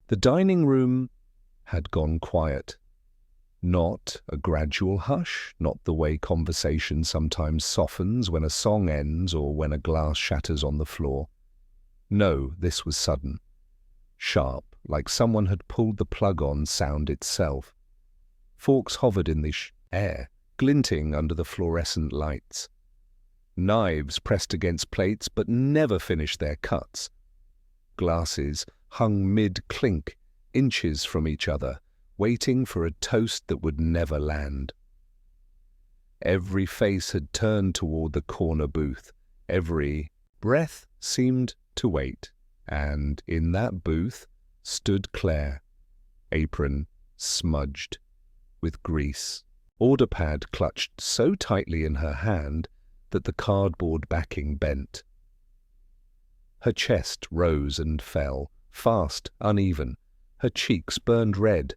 The dining room had gone quiet. Not a gradual hush, not the way conversation sometimes softens when a song ends or when a glass shatters on the floor. No, this was sudden. Sharp, like someone had pulled the plug on sound itself. Forks hovered in the air, glinting under the fluorescent lights. Knives pressed against plates but never finished their cuts. Glasses hung mid-clink, inches from each other, waiting for a toast that would never land. Every face had turned toward the corner booth. Every breath seemed to wait, and in that booth stood Claire, apron smudged with grease, order pad clutched so tightly in her hand that the cardboard backing bent. Her chest rose and fell, fast, uneven. Her cheeks burned red,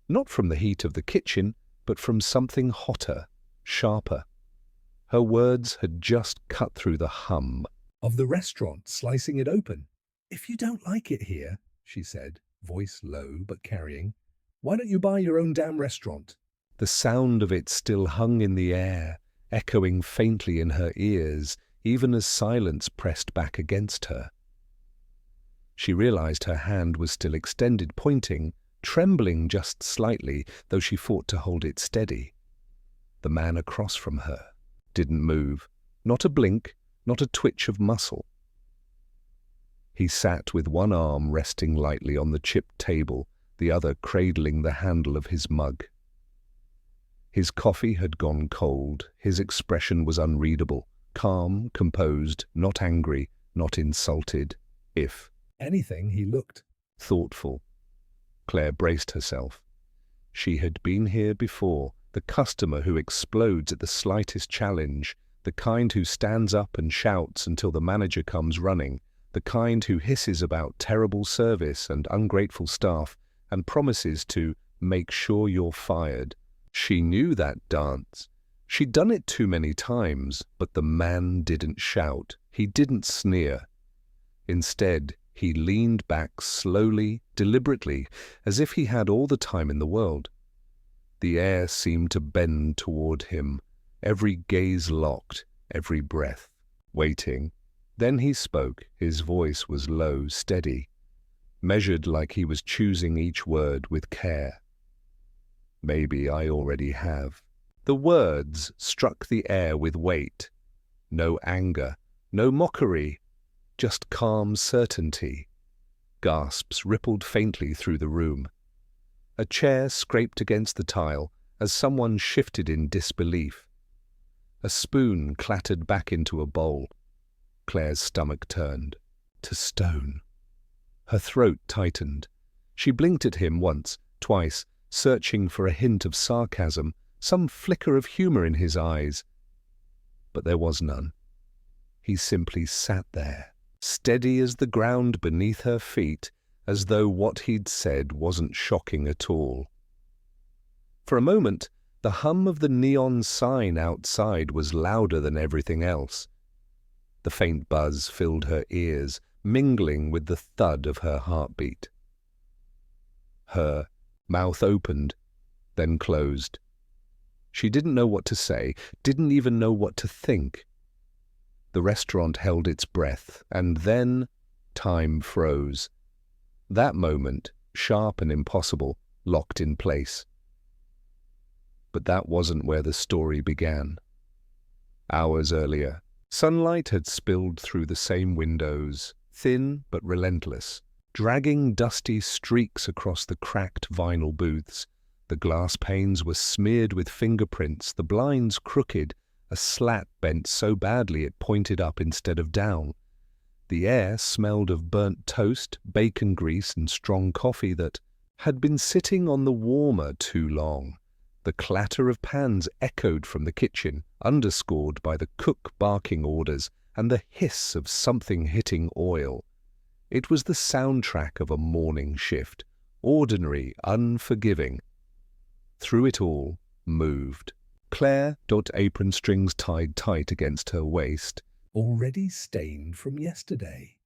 not from the heat of the kitchen, but from something hotter, sharper. Her words had just cut through the hum of the restaurant, slicing it open. "If you don't like it here," she said, voice low but carrying, "why don't you buy your own damn restaurant?" The sound of it still hung in the air, echoing faintly in her ears, even as silence pressed back against her. She realized her hand was still extended, pointing, trembling just slightly, though she fought to hold it steady. The man across from her didn't move, not a blink, not a twitch of muscle. He sat with one arm resting lightly on the chipped table, the other cradling the handle of his mug. His coffee had gone cold, his expression was unreadable, calm, composed, not angry, not insulted. If anything, he looked thoughtful. Claire braced herself. She had been here before, the customer who explodes at the slightest challenge, the kind who stands up and shouts until the manager comes running, the kind who hisses about terrible service and ungrateful staff and promises to make sure you're fired. She knew that dance. She'd done it too many times, but the man didn't shout. He didn't sneer. Instead, he leaned back slowly, deliberately, as if he had all the time in the world. The air seemed to bend toward him, every gaze locked, every breath waiting. Then he spoke. His voice was low, steady, measured like he was choosing each word with care. "Maybe I already have." The words struck the air with weight. No anger, no mockery, just calm certainty. Gasps rippled faintly through the room. A chair scraped against the tile as someone shifted in disbelief. A spoon clattered back into a bowl. Claire's stomach turned to stone. Her throat tightened. She blinked at him once, twice, searching for a hint of sarcasm, some flicker of humor in his eyes. But there was none. He simply sat there, steady as the ground beneath her feet, as though what he'd said wasn't shocking at all. For a moment, the hum of the neon sign outside was louder than everything else. The faint buzz filled her ears, mingling with the thud of her heartbeat. Her mouth opened, then closed. She didn't know what to say, didn't even know what to think. The restaurant held its breath, and then time froze. That moment, sharp and impossible, locked in place. But that wasn't where the story began. Hours earlier, sunlight had spilled through the same windows, thin but relentless, dragging dusty streaks across the cracked vinyl booths. The glass panes were smeared with fingerprints, the blinds crooked, a slat bent so badly it pointed up instead of down. The air smelled of burnt toast, bacon grease, and strong coffee that had been sitting on the warmer too long. The clatter of pans echoed from the kitchen, underscored by the cook barking orders and the hiss of something hitting oil. It was the soundtrack of a morning shift, ordinary, unforgiving. Through it all, moved Claire, apron strings tied tight against her waist, already stained from yesterday.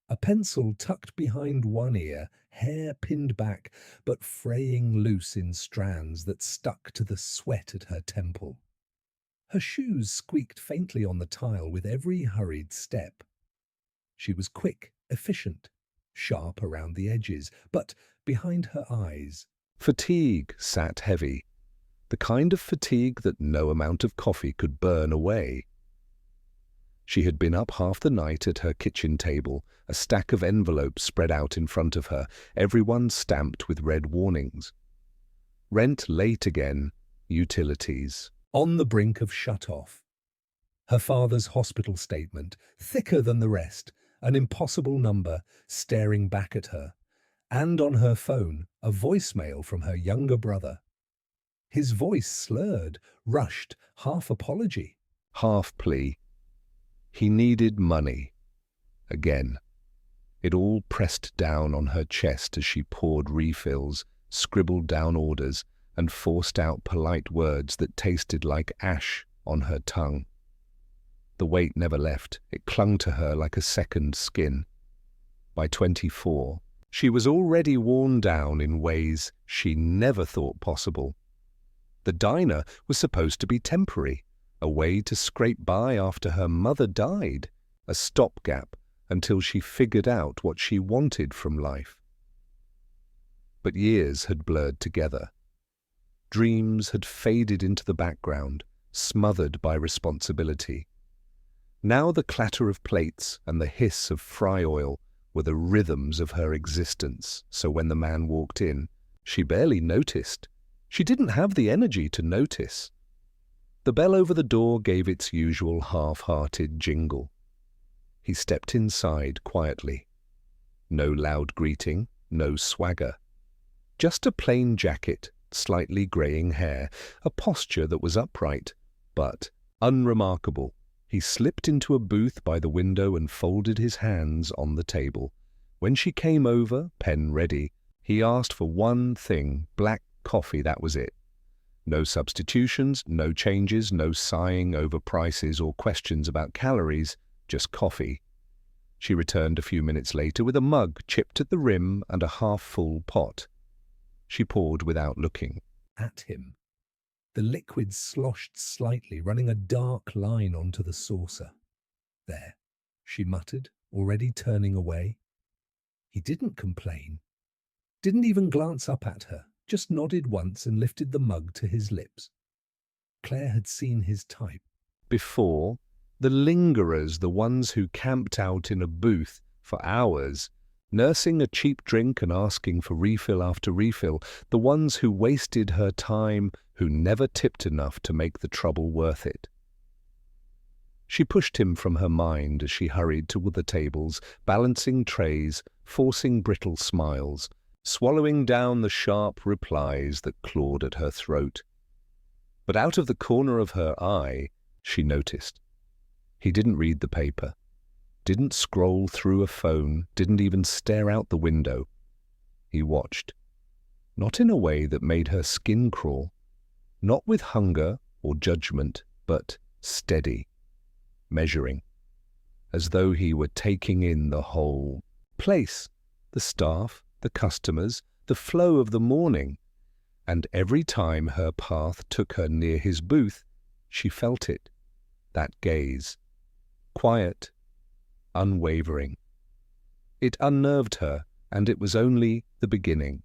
a pencil tucked behind one ear, hair pinned back, but fraying loose in strands that stuck to the sweat at her temple. Her shoes squeaked faintly on the tile with every hurried step. She was quick, efficient, sharp around the edges, but behind her eyes, fatigue sat heavy, the kind of fatigue that no amount of coffee could burn away. She had been up half the night at her kitchen table, a stack of envelopes spread out in front of her, everyone stamped with red warnings. Rent late again, utilities. On the brink of shut-off. Her father's hospital statement, thicker than the rest, an impossible number staring back at her, and on her phone, a voicemail from her younger brother. His voice slurred, rushed, half apology, half plea. He needed money. Again. It all pressed down on her chest as she poured refills, scribbled down orders, and forced out polite words that tasted like ash on her tongue. The weight never left. It clung to her like a second skin. By 24, she was already worn down in ways she never thought possible. The diner was supposed to be temporary, a way to scrape by after her mother died, a stopgap until she figured out what she wanted from life. But years had blurred together. Dreams had faded into the background, smothered by responsibility. Now the clatter of plates and the hiss of fry oil were the rhythms of her existence, so when the man walked in, she barely noticed. She didn't have the energy to notice. The bell over the door gave its usual half-hearted jingle. He stepped inside quietly. No loud greeting, no swagger. Just a plain jacket, slightly greying hair, a posture that was upright, but unremarkable. He slipped into a booth by the window and folded his hands on the table. When she came over, pen ready, he asked for one thing, black coffee, that was it. No substitutions, no changes, no sighing over prices or questions about calories, just coffee. She returned a few minutes later with a mug chipped at the rim and a half-full pot. She poured without looking at him. The liquid sloshed slightly, running a dark line onto the saucer. There, she muttered, already turning away. He didn't complain. Didn't even glance up at her, just nodded once and lifted the mug to his lips. Claire had seen his type. Before, the lingerers, the ones who camped out in a booth for hours, nursing a cheap drink and asking for refill after refill, the ones who wasted her time, who never tipped enough to make the trouble worth it. She pushed him from her mind as she hurried toward the tables, balancing trays, forcing brittle smiles, swallowing down the sharp replies that clawed at her throat. But out of the corner of her eye, she noticed. He didn't read the paper, didn't scroll through a phone, didn't even stare out the window. He watched, not in a way that made her skin crawl, not with hunger or judgment, but steady, measuring, as though he were taking in the whole place, the staff, the customers, the flow of the morning. And every time her path took her near his booth, she felt it, that gaze, quiet, unwavering. It unnerved her, and it was only the beginning.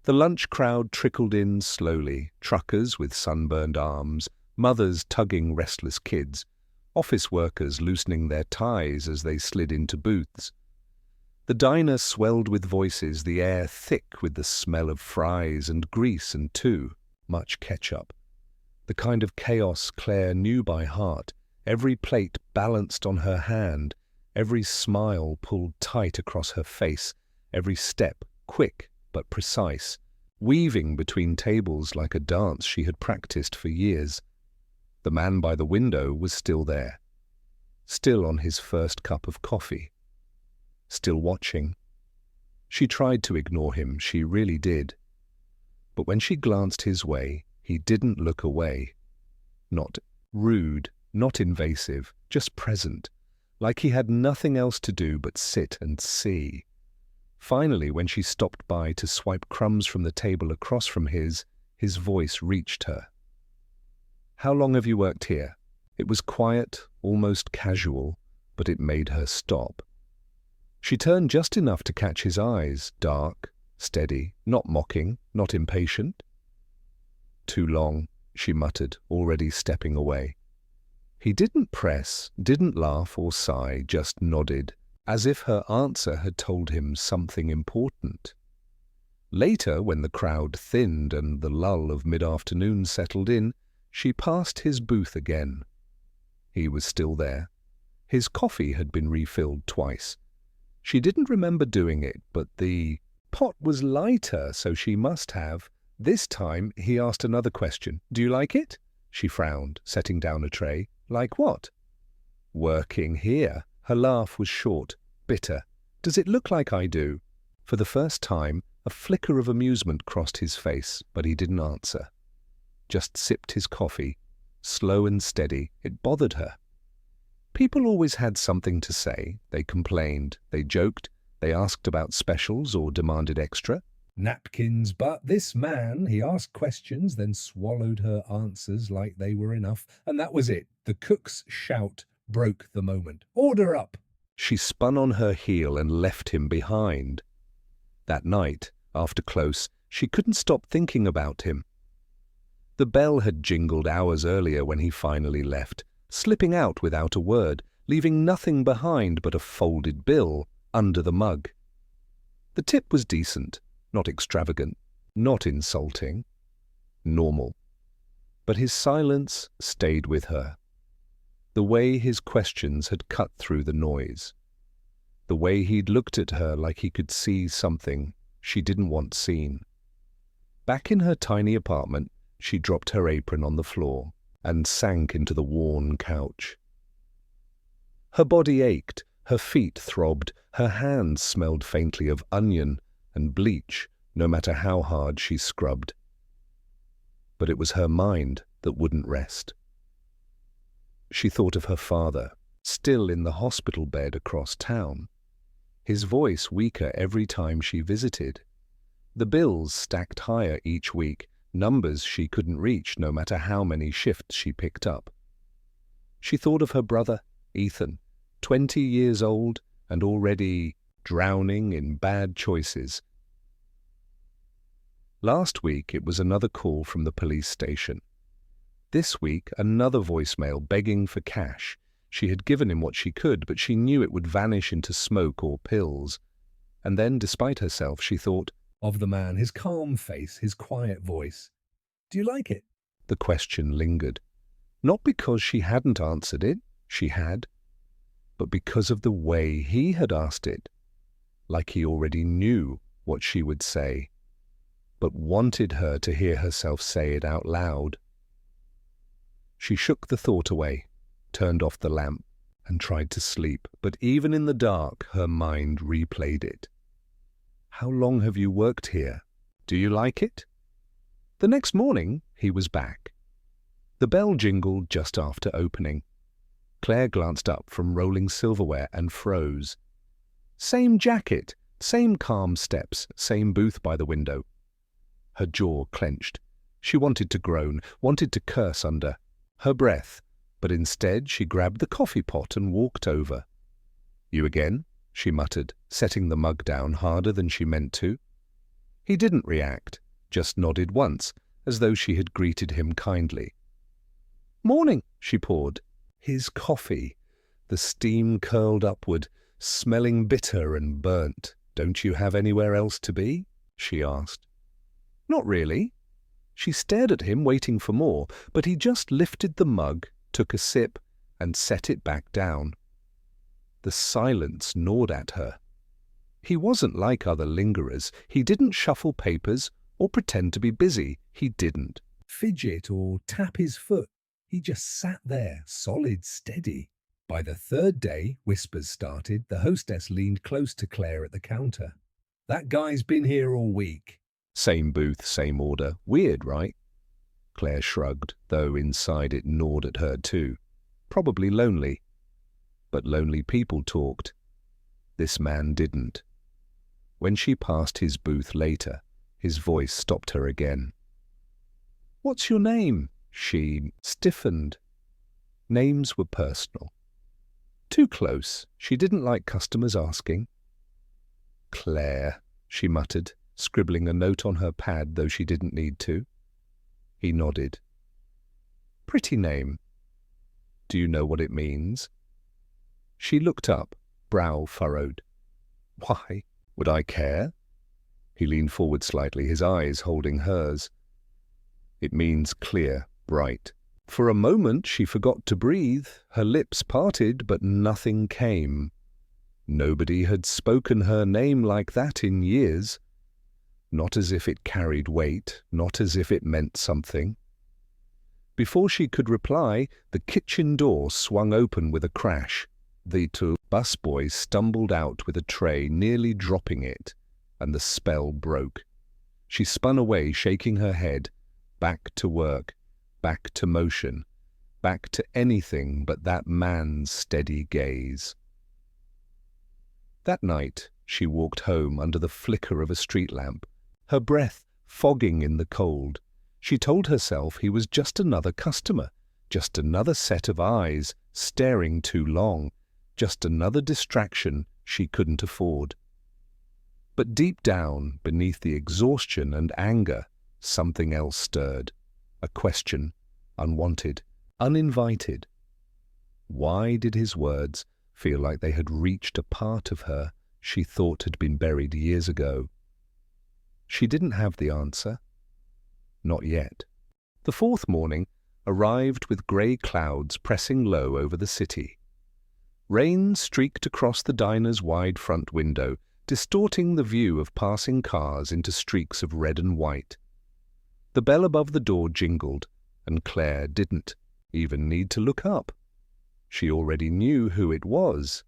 The lunch crowd trickled in slowly, truckers with sunburned arms, mothers tugging restless kids, office workers loosening their ties as they slid into booths. The diner swelled with voices, the air thick with the smell of fries and grease and, too, much ketchup. The kind of chaos Claire knew by heart, every plate balanced on her hand, every smile pulled tight across her face, every step quick but precise, weaving between tables like a dance she had practiced for years. The man by the window was still there, still on his first cup of coffee, still watching. She tried to ignore him, she really did. But when she glanced his way, he didn't look away. Not rude, not invasive, just present, like he had nothing else to do but sit and see. Finally, when she stopped by to swipe crumbs from the table across from his voice reached her. "How long have you worked here?" It was quiet, almost casual, but it made her stop. She turned just enough to catch his eyes, dark, steady, not mocking, not impatient. "Too long," she muttered, already stepping away. He didn't press, didn't laugh or sigh, just nodded, as if her answer had told him something important. Later, when the crowd thinned and the lull of mid-afternoon settled in, she passed his booth again. He was still there. His coffee had been refilled twice. She didn't remember doing it, but the pot was lighter, so she must have. This time he asked another question. "Do you like it?" She frowned, setting down a tray. "Like what?" "Working here." Her laugh was short, bitter. "Does it look like I do?" For the first time, a flicker of amusement crossed his face, but he didn't answer. Just sipped his coffee, slow and steady. It bothered her. People always had something to say. They complained, they joked, they asked about specials or demanded extra. Napkins, but this man, he asked questions, then swallowed her answers like they were enough, and that was it. The cook's shout broke the moment. "Order up!" She spun on her heel and left him behind. That night, after close, she couldn't stop thinking about him. The bell had jingled hours earlier when he finally left, slipping out without a word, leaving nothing behind but a folded bill under the mug. The tip was decent. Not extravagant, not insulting, normal. But his silence stayed with her. The way his questions had cut through the noise. The way he'd looked at her like he could see something she didn't want seen. Back in her tiny apartment, she dropped her apron on the floor and sank into the worn couch. Her body ached, her feet throbbed, her hands smelled faintly of onion and bleach, no matter how hard she scrubbed. But it was her mind that wouldn't rest. She thought of her father, still in the hospital bed across town. His voice weaker every time she visited. The bills stacked higher each week, numbers she couldn't reach no matter how many shifts she picked up. She thought of her brother, Ethan, 20 years old and already drowning in bad choices. Last week it was another call from the police station. This week another voicemail begging for cash. She had given him what she could, but she knew it would vanish into smoke or pills. And then, despite herself, she thought of the man, his calm face, his quiet voice. "Do you like it?" The question lingered. Not because she hadn't answered it, she had, but because of the way he had asked it, like he already knew what she would say, but wanted her to hear herself say it out loud. She shook the thought away, turned off the lamp, and tried to sleep, but even in the dark her mind replayed it. "How long have you worked here? Do you like it?" The next morning he was back. The bell jingled just after opening. Claire glanced up from rolling silverware and froze. Same jacket, same calm steps, same booth by the window. Her jaw clenched. She wanted to groan, wanted to curse under her breath, but instead she grabbed the coffee pot and walked over. "You again?" she muttered, setting the mug down harder than she meant to. He didn't react, just nodded once, as though she had greeted him kindly. "Morning," she poured. His coffee, the steam curled upward, smelling bitter and burnt. "Don't you have anywhere else to be?" she asked. "Not really." She stared at him, waiting for more, but he just lifted the mug, took a sip, and set it back down. The silence gnawed at her. He wasn't like other lingerers. He didn't shuffle papers or pretend to be busy. He didn't fidget or tap his foot. He just sat there, solid, steady. By the third day, whispers started. The hostess leaned close to Claire at the counter. "That guy's been here all week." Same booth, same order. Weird, right? Claire shrugged, though inside it gnawed at her too. Probably lonely. But lonely people talked. This man didn't. When she passed his booth later, his voice stopped her again. "What's your name?" She stiffened. Names were personal. Too close. She didn't like customers asking. "Claire," she muttered, scribbling a note on her pad, though she didn't need to. He nodded. "Pretty name. Do you know what it means?" She looked up, brow furrowed. "Why would I care?" He leaned forward slightly, his eyes holding hers. "It means clear, bright." For a moment she forgot to breathe. Her lips parted, but nothing came. Nobody had spoken her name like that in years. Not as if it carried weight, not as if it meant something. Before she could reply, the kitchen door swung open with a crash. The two busboys stumbled out with a tray, nearly dropping it, and the spell broke. She spun away, shaking her head. Back to work, back to motion, back to anything but that man's steady gaze. That night she walked home under the flicker of a street lamp, her breath fogging in the cold. She told herself he was just another customer, just another set of eyes staring too long, just another distraction she couldn't afford. But deep down, beneath the exhaustion and anger, something else stirred. A question, unwanted, uninvited. Why did his words feel like they had reached a part of her she thought had been buried years ago? She didn't have the answer. Not yet. The fourth morning arrived with grey clouds pressing low over the city. Rain streaked across the diner's wide front window, distorting the view of passing cars into streaks of red and white. The bell above the door jingled, and Claire didn't even need to look up. She already knew who it was.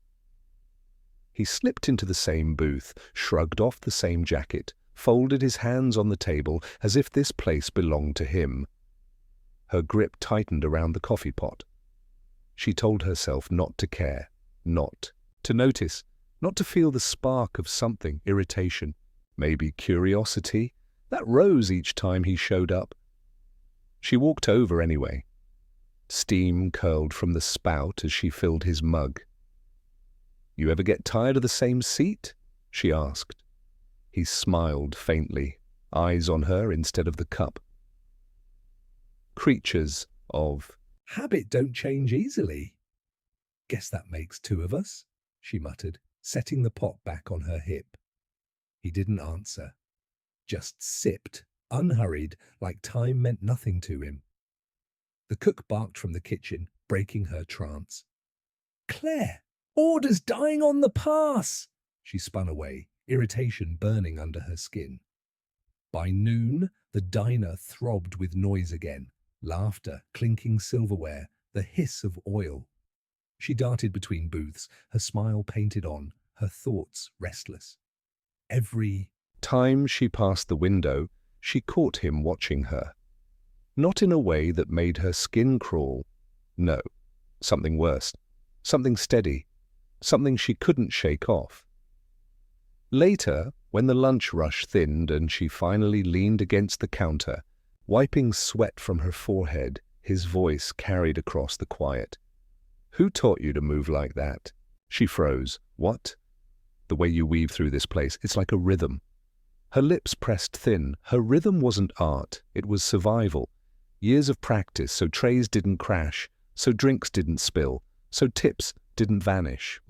He slipped into the same booth, shrugged off the same jacket, folded his hands on the table as if this place belonged to him. Her grip tightened around the coffee pot. She told herself not to care, not to notice, not to feel the spark of something, irritation, maybe curiosity, that rose each time he showed up. She walked over anyway. Steam curled from the spout as she filled his mug. "You ever get tired of the same seat?" she asked. He smiled faintly, eyes on her instead of the cup. "Creatures of habit don't change easily." "Guess that makes two of us," she muttered, setting the pot back on her hip. He didn't answer. Just sipped, unhurried, like time meant nothing to him. The cook barked from the kitchen, breaking her trance. "Claire, orders dying on the pass!" She spun away, irritation burning under her skin. By noon, the diner throbbed with noise again, laughter, clinking silverware, the hiss of oil. She darted between booths, her smile painted on, her thoughts restless. Every time she passed the window, she caught him watching her. Not in a way that made her skin crawl. No, something worse, something steady, something she couldn't shake off. Later, when the lunch rush thinned and she finally leaned against the counter, wiping sweat from her forehead, his voice carried across the quiet. "Who taught you to move like that?" She froze. "What?" "The way you weave through this place, it's like a rhythm." Her lips pressed thin. Her rhythm wasn't art, it was survival. Years of practice, so trays didn't crash, so drinks didn't spill, so tips didn't vanish.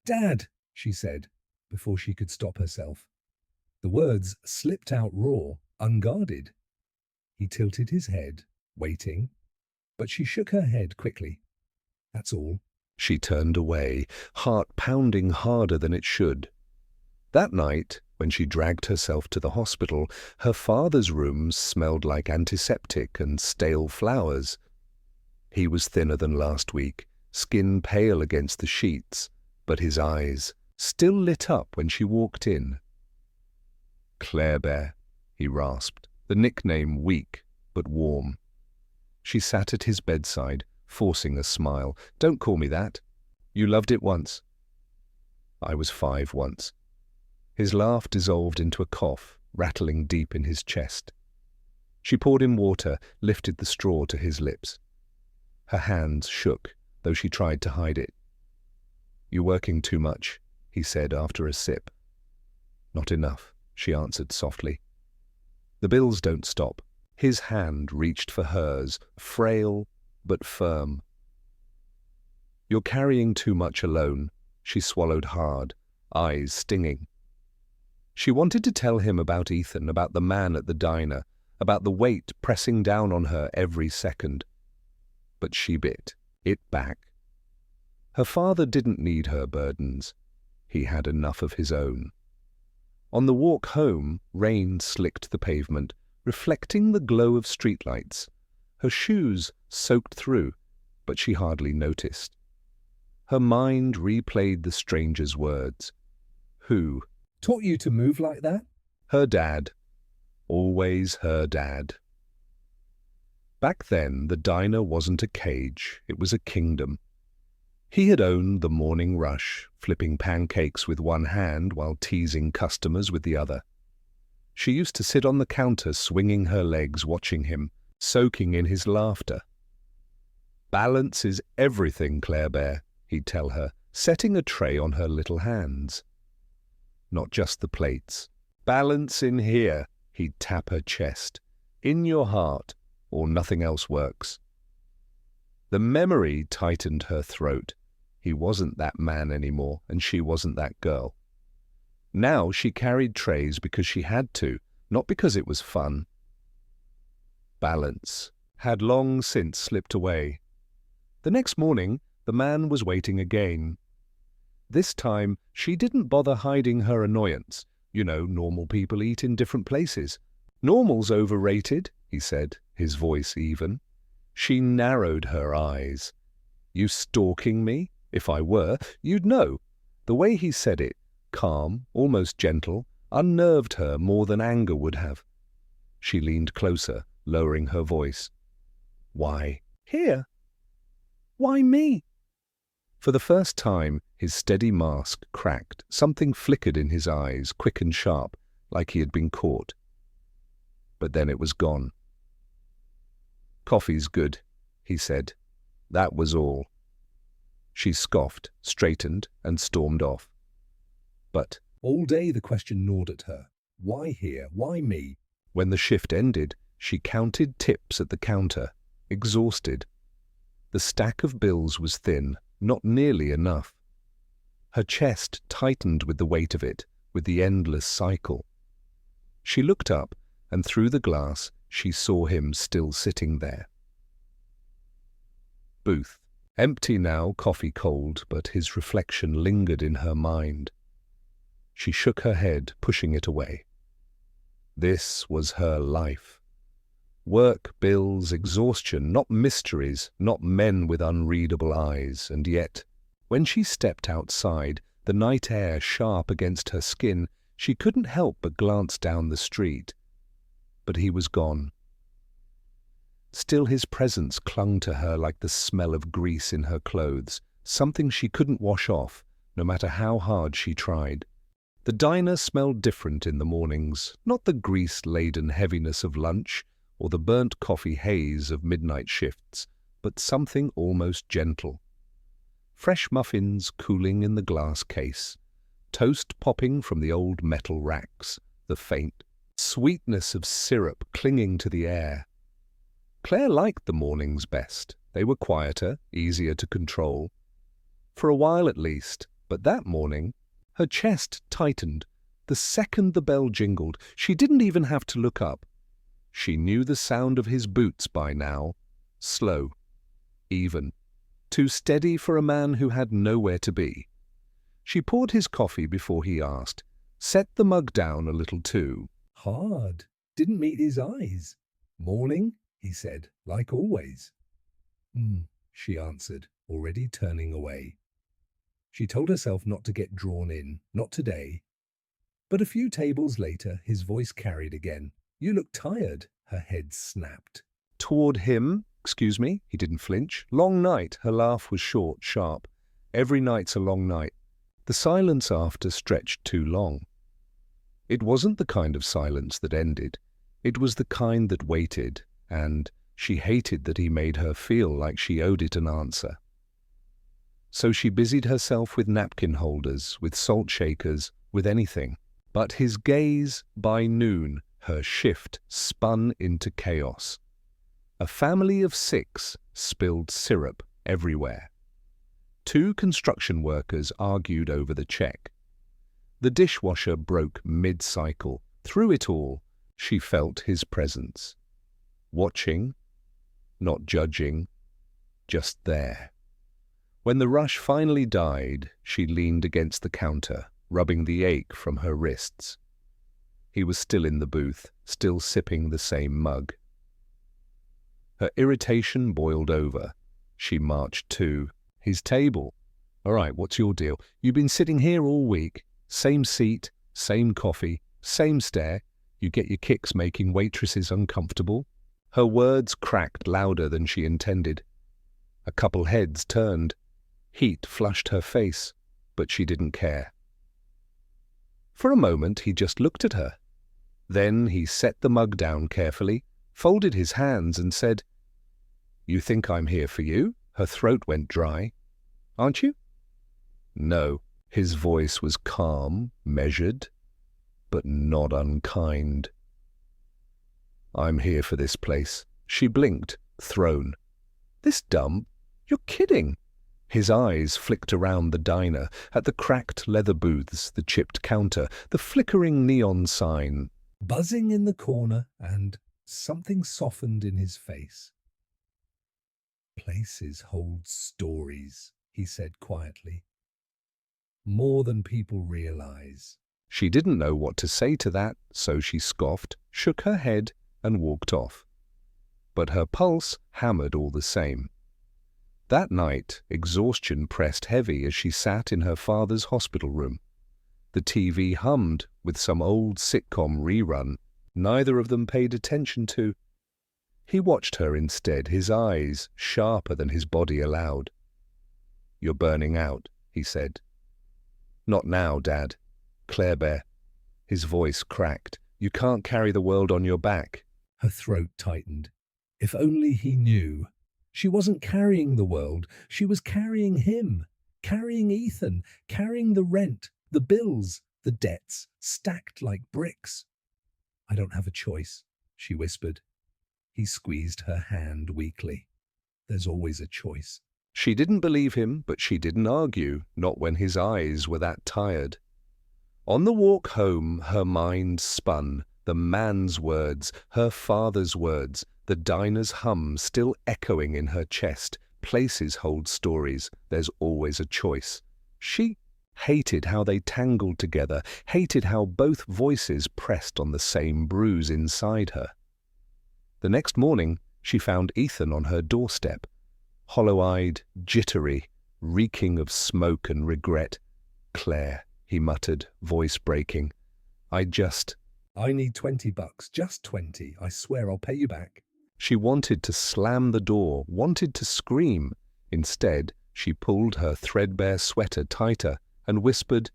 "Dad," she said, before she could stop herself. The words slipped out raw, unguarded. He tilted his head, waiting, but she shook her head quickly. "That's all." She turned away, heart pounding harder than it should. That night, when she dragged herself to the hospital, her father's rooms smelled like antiseptic and stale flowers. He was thinner than last week, skin pale against the sheets, but his eyes still lit up when she walked in. "Claire Bear," he rasped, the nickname weak but warm. She sat at his bedside, forcing a smile. "Don't call me that." You loved it once. I was 5 once. His laugh dissolved into a cough, rattling deep in his chest. She poured him water, lifted the straw to his lips. Her hands shook, though she tried to hide it. "You're working too much," he said after a sip. "Not enough," she answered softly. "The bills don't stop." His hand reached for hers, frail but firm. "You're carrying too much alone," she swallowed hard, eyes stinging. She wanted to tell him about Ethan, about the man at the diner, about the weight pressing down on her every second. But she bit it back. Her father didn't need her burdens. He had enough of his own. On the walk home, rain slicked the pavement, reflecting the glow of streetlights. Her shoes soaked through, but she hardly noticed. Her mind replayed the stranger's words. Who taught you to move like that? Her dad. Always her dad. Back then, the diner wasn't a cage, it was a kingdom. He had owned the morning rush, flipping pancakes with one hand while teasing customers with the other. She used to sit on the counter swinging her legs, watching him, soaking in his laughter. "Balance is everything, Claire Bear," he'd tell her, setting a tray on her little hands. "Not just the plates. Balance in here," he'd tap her chest. "In your heart, or nothing else works." The memory tightened her throat. He wasn't that man anymore, and she wasn't that girl. Now she carried trays because she had to, not because it was fun. Balance had long since slipped away. The next morning, the man was waiting again. This time, she didn't bother hiding her annoyance. "You know, normal people eat in different places." "Normal's overrated," he said, his voice even. She narrowed her eyes. "You stalking me? If I were, you'd know." The way he said it, calm, almost gentle, unnerved her more than anger would have. She leaned closer, lowering her voice. "Why here? Why me?" For the first time, his steady mask cracked. Something flickered in his eyes, quick and sharp, like he had been caught. But then it was gone. "Coffee's good," he said. That was all. She scoffed, straightened, and stormed off. But all day the question gnawed at her. Why here? Why me? When the shift ended, she counted tips at the counter, exhausted. The stack of bills was thin, not nearly enough. Her chest tightened with the weight of it, with the endless cycle. She looked up, and through the glass she saw him still sitting there. Booth. Empty now, coffee cold, but his reflection lingered in her mind. She shook her head, pushing it away. This was her life. Work, bills, exhaustion, not mysteries, not men with unreadable eyes, and yet, when she stepped outside, the night air sharp against her skin, she couldn't help but glance down the street. But he was gone. Still his presence clung to her like the smell of grease in her clothes, something she couldn't wash off, no matter how hard she tried. The diner smelled different in the mornings, not the grease-laden heaviness of lunch or the burnt coffee haze of midnight shifts, but something almost gentle. Fresh muffins cooling in the glass case, toast popping from the old metal racks, the faint sweetness of syrup clinging to the air. Claire liked the mornings best. They were quieter, easier to control. For a while at least, but that morning, her chest tightened. The second the bell jingled, she didn't even have to look up. She knew the sound of his boots by now. Slow, even, too steady for a man who had nowhere to be. She poured his coffee before he asked, set the mug down a little too. Hard. Didn't meet his eyes. Morning, he said, like always. She answered, already turning away. She told herself not to get drawn in, not today. But a few tables later, his voice carried again. You look tired, her head snapped. Toward him, excuse me, he didn't flinch. Long night, her laugh was short, sharp. Every night's a long night. The silence after stretched too long. It wasn't the kind of silence that ended. It was the kind that waited, and she hated that he made her feel like she owed it an answer. So she busied herself with napkin holders, with salt shakers, with anything. But his gaze, by noon, her shift spun into chaos. A family of 6 spilled syrup everywhere. 2 construction workers argued over the check. The dishwasher broke mid-cycle. Through it all, she felt his presence. Watching, not judging, just there. When the rush finally died, she leaned against the counter, rubbing the ache from her wrists. He was still in the booth, still sipping the same mug. Her irritation boiled over. She marched to his table. "All right, what's your deal? You've been sitting here all week. Same seat, same coffee, same stare. You get your kicks making waitresses uncomfortable." Her words cracked louder than she intended. A couple heads turned. Heat flushed her face, but she didn't care. For a moment he just looked at her. Then he set the mug down carefully, folded his hands and said, "You think I'm here for you?" Her throat went dry. "Aren't you?" "No." His voice was calm, measured, but not unkind. "I'm here for this place." She blinked, thrown. "This dump? You're kidding." His eyes flicked around the diner, at the cracked leather booths, the chipped counter, the flickering neon sign. Buzzing in the corner, and something softened in his face. "Places hold stories," he said quietly. "More than people realize." She didn't know what to say to that, so she scoffed, shook her head, and walked off. But her pulse hammered all the same. That night, exhaustion pressed heavy as she sat in her father's hospital room. The TV hummed with some old sitcom rerun neither of them paid attention to. He watched her instead, his eyes sharper than his body allowed. "You're burning out," he said. "Not now, Dad." "Claire Bear." His voice cracked. "You can't carry the world on your back." Her throat tightened. If only he knew. She wasn't carrying the world. She was carrying him, carrying Ethan, carrying the rent, the bills, the debts, stacked like bricks. "I don't have a choice," she whispered. He squeezed her hand weakly. "There's always a choice." She didn't believe him, but she didn't argue, not when his eyes were that tired. On the walk home, her mind spun, the man's words, her father's words, the diner's hum still echoing in her chest. Places hold stories, there's always a choice. She hated how they tangled together, hated how both voices pressed on the same bruise inside her. The next morning, she found Ethan on her doorstep, hollow-eyed, jittery, reeking of smoke and regret. "Claire," he muttered, voice breaking. I need $20, just 20. I swear I'll pay you back." She wanted to slam the door, wanted to scream. Instead, she pulled her threadbare sweater tighter and whispered,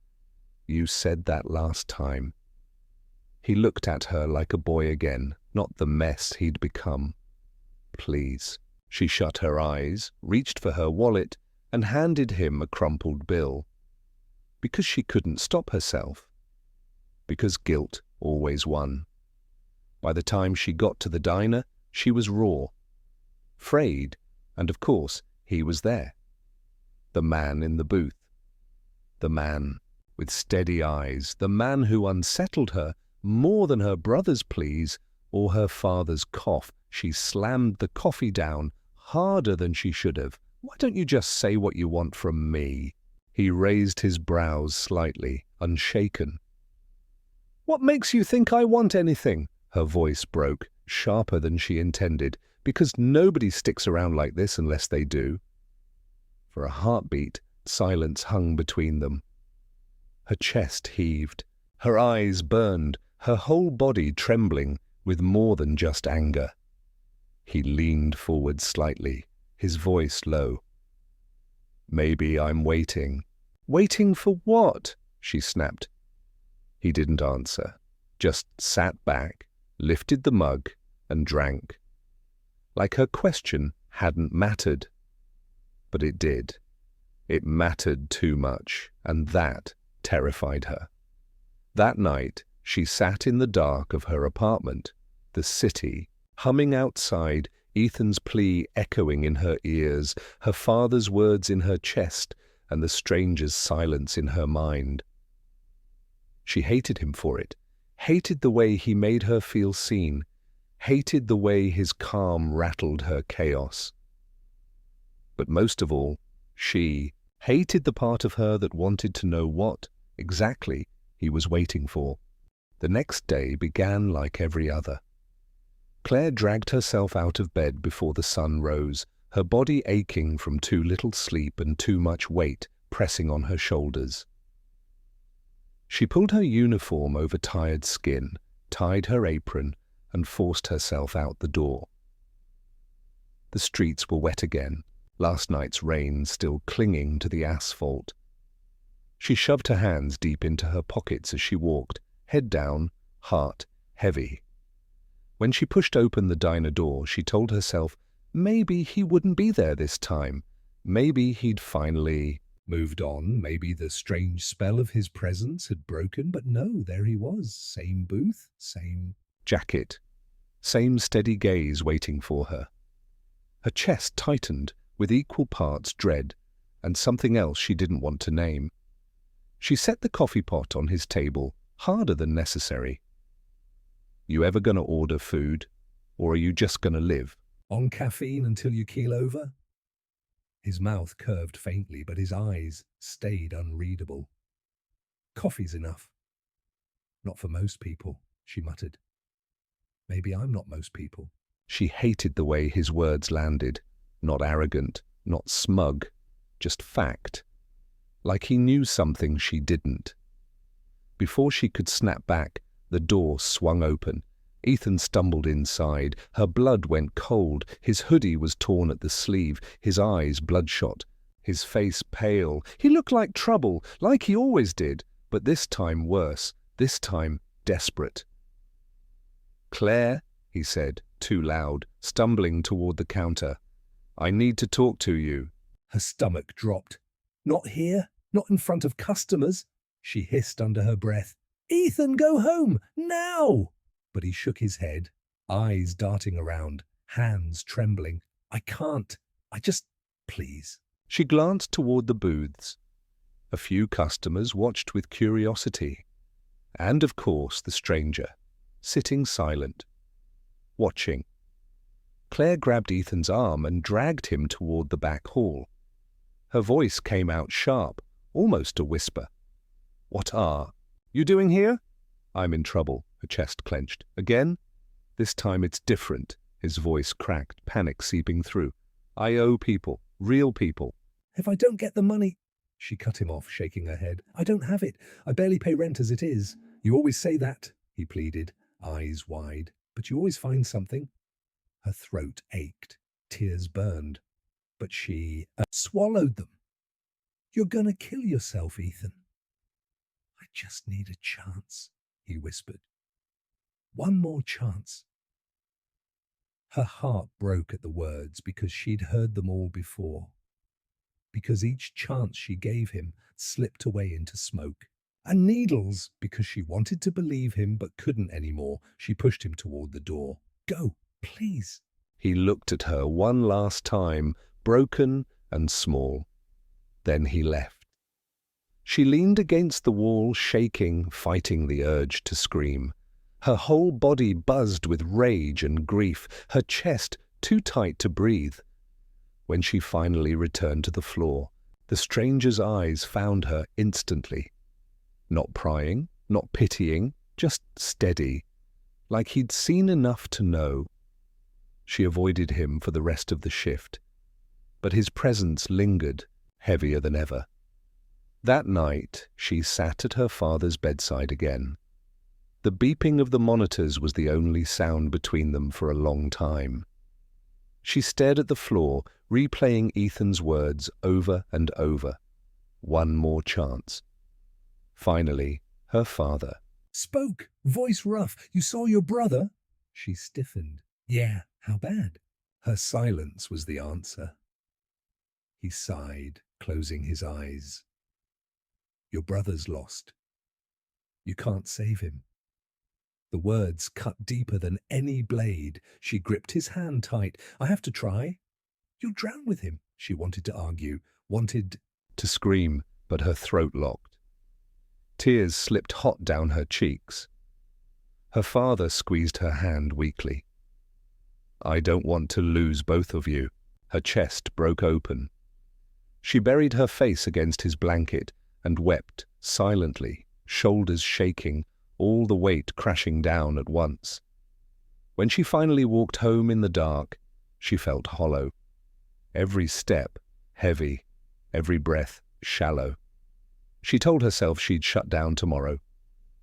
"You said that last time." He looked at her like a boy again, not the mess he'd become. "Please." She shut her eyes, reached for her wallet, and handed him a crumpled bill. Because she couldn't stop herself. Because guilt always won. By the time she got to the diner, she was raw, frayed, and of course, he was there. The man in the booth. The man with steady eyes, the man who unsettled her more than her brother's pleas or her father's cough. She slammed the coffee down harder than she should have. "Why don't you just say what you want from me?" He raised his brows slightly, unshaken. "What makes you think I want anything?" Her voice broke, sharper than she intended, because nobody sticks around like this unless they do. For a heartbeat, silence hung between them. Her chest heaved, her eyes burned, her whole body trembling with more than just anger. He leaned forward slightly, his voice low. Maybe I'm waiting. Waiting for what? She snapped. He didn't answer, just sat back, lifted the mug, and drank. Like her question hadn't mattered. But it did. It mattered too much, and that terrified her. That night, she sat in the dark of her apartment, the city, humming outside, Ethan's plea echoing in her ears, her father's words in her chest, and the stranger's silence in her mind. She hated him for it, hated the way he made her feel seen, hated the way his calm rattled her chaos. But most of all, she hated the part of her that wanted to know what, exactly, he was waiting for. The next day began like every other. Claire dragged herself out of bed before the sun rose, her body aching from too little sleep and too much weight pressing on her shoulders. She pulled her uniform over tired skin, tied her apron, and forced herself out the door. The streets were wet again, last night's rain still clinging to the asphalt. She shoved her hands deep into her pockets as she walked, head down, heart heavy. When she pushed open the diner door, she told herself maybe he wouldn't be there this time. Maybe he'd finally moved on. Maybe the strange spell of his presence had broken, but no, there he was. Same booth, same jacket, same steady gaze waiting for her. Her chest tightened with equal parts dread and something else she didn't want to name. She set the coffee pot on his table, harder than necessary. You ever gonna order food, or are you just gonna live? On caffeine until you keel over? His mouth curved faintly, but his eyes stayed unreadable. Coffee's enough. Not for most people, she muttered. Maybe I'm not most people. She hated the way his words landed, not arrogant, not smug, just fact. Like he knew something she didn't. Before she could snap back, the door swung open. Ethan stumbled inside. Her blood went cold. His hoodie was torn at the sleeve, his eyes bloodshot, his face pale. He looked like trouble, like he always did, but this time worse, this time desperate. "Claire," he said, too loud, stumbling toward the counter. "I need to talk to you." Her stomach dropped. Not here, not in front of customers, she hissed under her breath. Ethan, go home, now! But he shook his head, eyes darting around, hands trembling. I can't. Please. She glanced toward the booths. A few customers watched with curiosity. And, of course, the stranger, sitting silent, watching. Claire grabbed Ethan's arm and dragged him toward the back hall. Her voice came out sharp, almost a whisper. "What are you doing here?" "I'm in trouble," her chest clenched. "Again?" "This time it's different," his voice cracked, panic seeping through. "I owe people, real people." If I don't get the money... She cut him off, shaking her head. I don't have it. I barely pay rent as it is. You always say that, he pleaded, eyes wide. But you always find something. Her throat ached. Tears burned. But she swallowed them. You're gonna kill yourself, Ethan. I just need a chance, he whispered. One more chance. Her heart broke at the words because she'd heard them all before. Because each chance she gave him slipped away into smoke. And needles, because she wanted to believe him but couldn't anymore. She pushed him toward the door. Go, please. He looked at her one last time, broken and small. Then he left. She leaned against the wall, shaking, fighting the urge to scream. Her whole body buzzed with rage and grief, her chest too tight to breathe. When she finally returned to the floor, the stranger's eyes found her instantly. Not prying, not pitying, just steady, like he'd seen enough to know. She avoided him for the rest of the shift, but his presence lingered, heavier than ever. That night, she sat at her father's bedside again. The beeping of the monitors was the only sound between them for a long time. She stared at the floor, replaying Ethan's words over and over. One more chance. Finally, her father. Spoke, voice rough. You saw your brother? She stiffened. Yeah, how bad? Her silence was the answer. He sighed, closing his eyes. Your brother's lost. You can't save him. The words cut deeper than any blade. She gripped his hand tight. I have to try. You'll drown with him, she wanted to argue, wanted To scream, but her throat locked. Tears slipped hot down her cheeks. Her father squeezed her hand weakly. I don't want to lose both of you. Her chest broke open. She buried her face against his blanket and wept silently, shoulders shaking, all the weight crashing down at once. When she finally walked home in the dark, she felt hollow. Every step heavy, every breath shallow. She told herself she'd shut down tomorrow.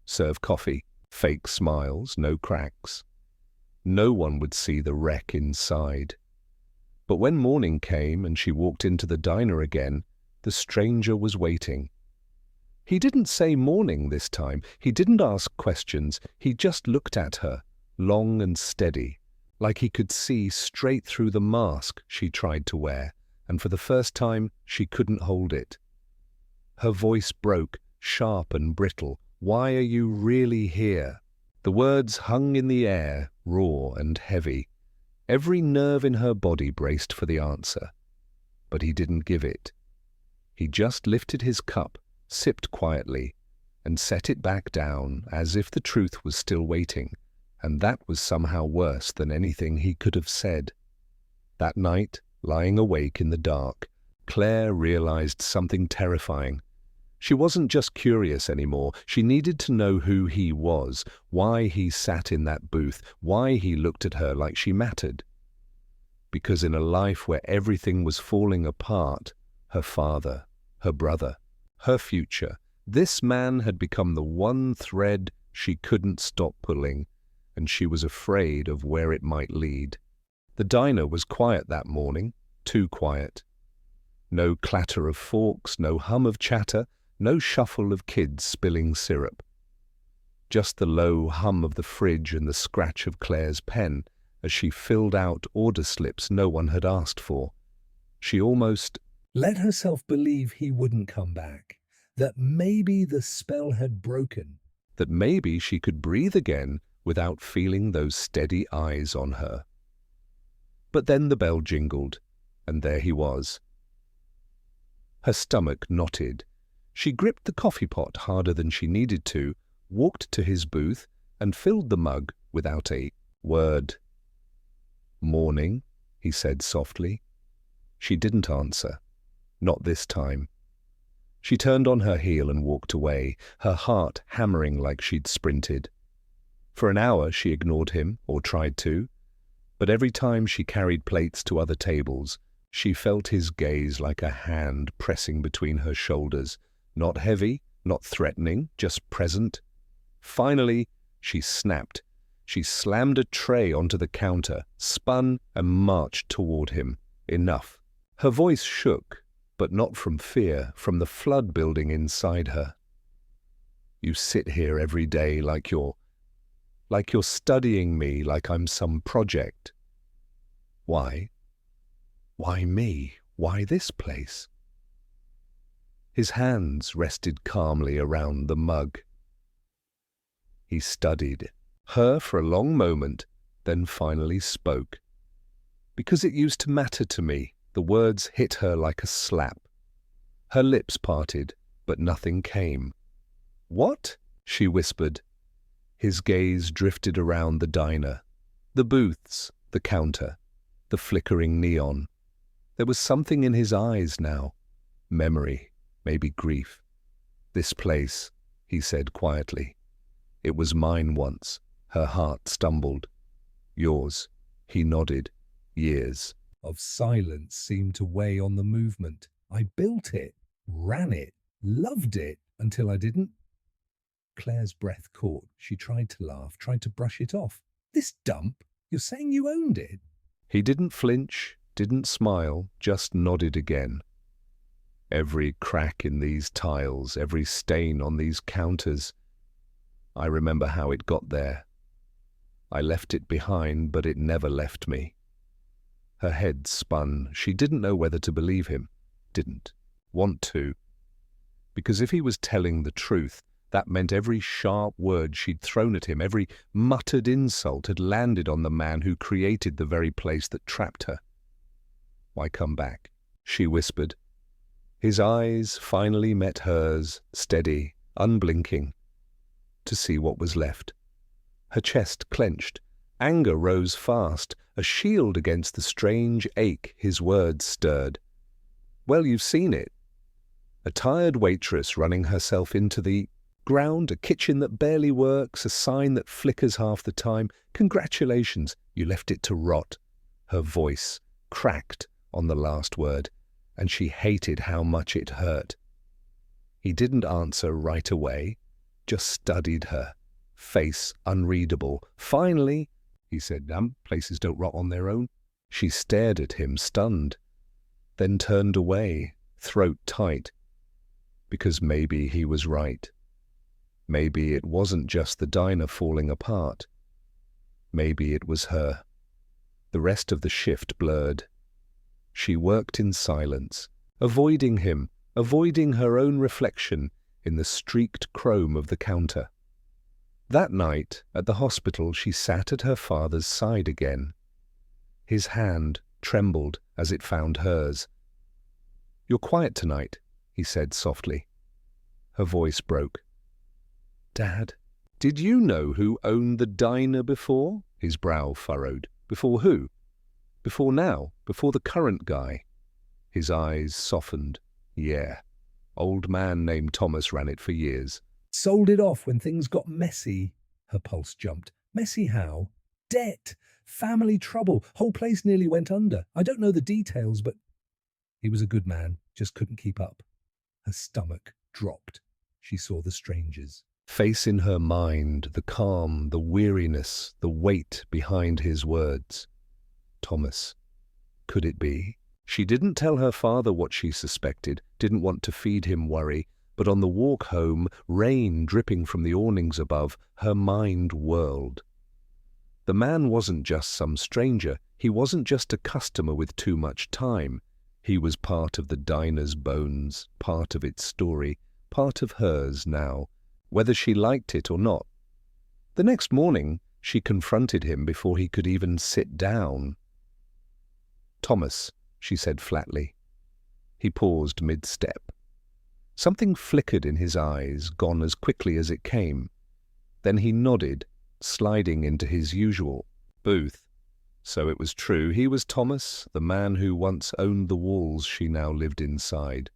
Serve coffee, fake smiles, no cracks. No one would see the wreck inside. But when morning came and she walked into the diner again, the stranger was waiting. He didn't say morning this time. He didn't ask questions. He just looked at her, long and steady, like he could see straight through the mask she tried to wear, and for the first time she couldn't hold it. Her voice broke, sharp and brittle. Why are you really here? The words hung in the air, raw and heavy. Every nerve in her body braced for the answer. But he didn't give it. He just lifted his cup, sipped quietly, and set it back down as if the truth was still waiting, and that was somehow worse than anything he could have said. That night, lying awake in the dark, Claire realized something terrifying. She wasn't just curious anymore. She needed to know who he was, why he sat in that booth, why he looked at her like she mattered. Because in a life where everything was falling apart, her father, her brother, her future, this man had become the one thread she couldn't stop pulling, and she was afraid of where it might lead. The diner was quiet that morning, too quiet. No clatter of forks, no hum of chatter, no shuffle of kids spilling syrup. Just the low hum of the fridge and the scratch of Claire's pen as she filled out order slips no one had asked for. She almost let herself believe he wouldn't come back, that maybe the spell had broken. that maybe she could breathe again without feeling those steady eyes on her. But then the bell jingled, and there he was. Her stomach knotted. She gripped the coffee pot harder than she needed to, walked to his booth, and filled the mug without a word. Morning, he said softly. She didn't answer. Not this time. She turned on her heel and walked away, her heart hammering like she'd sprinted. For an hour she ignored him, or tried to, but every time she carried plates to other tables, she felt his gaze like a hand pressing between her shoulders, not heavy, not threatening, just present. Finally, she snapped. She slammed a tray onto the counter, spun, and marched toward him. Enough. Her voice shook, but not from fear, from the flood building inside her. You sit here every day like you're studying me, like I'm some project. Why? Why me? Why this place? His hands rested calmly around the mug. He studied her for a long moment, then finally spoke. Because it used to matter to me, the words hit her like a slap. Her lips parted, but nothing came. What? She whispered. His gaze drifted around the diner, the booths, the counter, the flickering neon. There was something in his eyes now. Memory, maybe grief. This place, he said quietly. It was mine once. Her heart stumbled. Yours, he nodded. Years of silence seemed to weigh on the movement. I built it, ran it, loved it, until I didn't. Claire's breath caught. She tried to laugh, tried to brush it off. This dump? You're saying you owned it? He didn't flinch, didn't smile, just nodded again. Every crack in these tiles, every stain on these counters. I remember how it got there. I left it behind, but it never left me. Her head spun. She didn't know whether to believe him. Didn't want to. Because if he was telling the truth, that meant every sharp word she'd thrown at him, every muttered insult had landed on the man who created the very place that trapped her. "Why come back?" she whispered. His eyes finally met hers, steady, unblinking, to see what was left. Her chest clenched. Anger rose fast, a shield against the strange ache his words stirred. "Well, you've seen it. A tired waitress running herself into the ground, a kitchen that barely works, a sign that flickers half the time. Congratulations, you left it to rot." Her voice cracked on the last word, and she hated how much it hurt. He didn't answer right away, just studied her, face unreadable. Finally, he said, "Damn, places don't rot on their own." She stared at him, stunned, then turned away, throat tight, because maybe he was right. Maybe it wasn't just the diner falling apart. Maybe it was her. The rest of the shift blurred. She worked in silence, avoiding him, avoiding her own reflection in the streaked chrome of the counter. That night, at the hospital, she sat at her father's side again. His hand trembled as it found hers. "You're quiet tonight," he said softly. Her voice broke. "Dad, did you know who owned the diner before?" His brow furrowed. "Before who? Before now? Before the current guy?" His eyes softened. "Yeah. Old man named Thomas ran it for years." Sold it off when things got messy. Her pulse jumped. Messy how? Debt. Family trouble. Whole place nearly went under. I don't know the details, but he was a good man, just couldn't keep up. Her stomach dropped. She saw the strangers. Face in her mind, the calm, the weariness, the weight behind his words. Thomas. Could it be? She didn't tell her father what she suspected, didn't want to feed him worry, but on the walk home, rain dripping from the awnings above, her mind whirled. The man wasn't just some stranger. He wasn't just a customer with too much time. He was part of the diner's bones, part of its story, part of hers now, whether she liked it or not. The next morning, she confronted him before he could even sit down. "Thomas," she said flatly. He paused mid-step. Something flickered in his eyes, gone as quickly as it came. Then he nodded, sliding into his usual booth. So it was true. He was Thomas, the man who once owned the walls she now lived inside.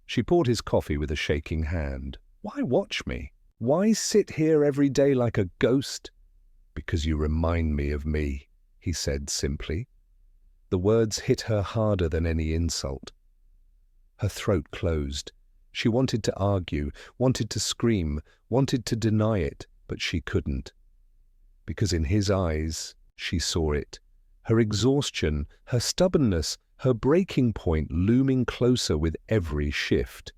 She poured his coffee with a shaking hand. "Why watch me? Why sit here every day like a ghost?" "Because you remind me of me," he said simply. The words hit her harder than any insult. Her throat closed. She wanted to argue, wanted to scream, wanted to deny it, but she couldn't. Because in his eyes, she saw it. Her exhaustion, her stubbornness, her breaking point looming closer with every shift.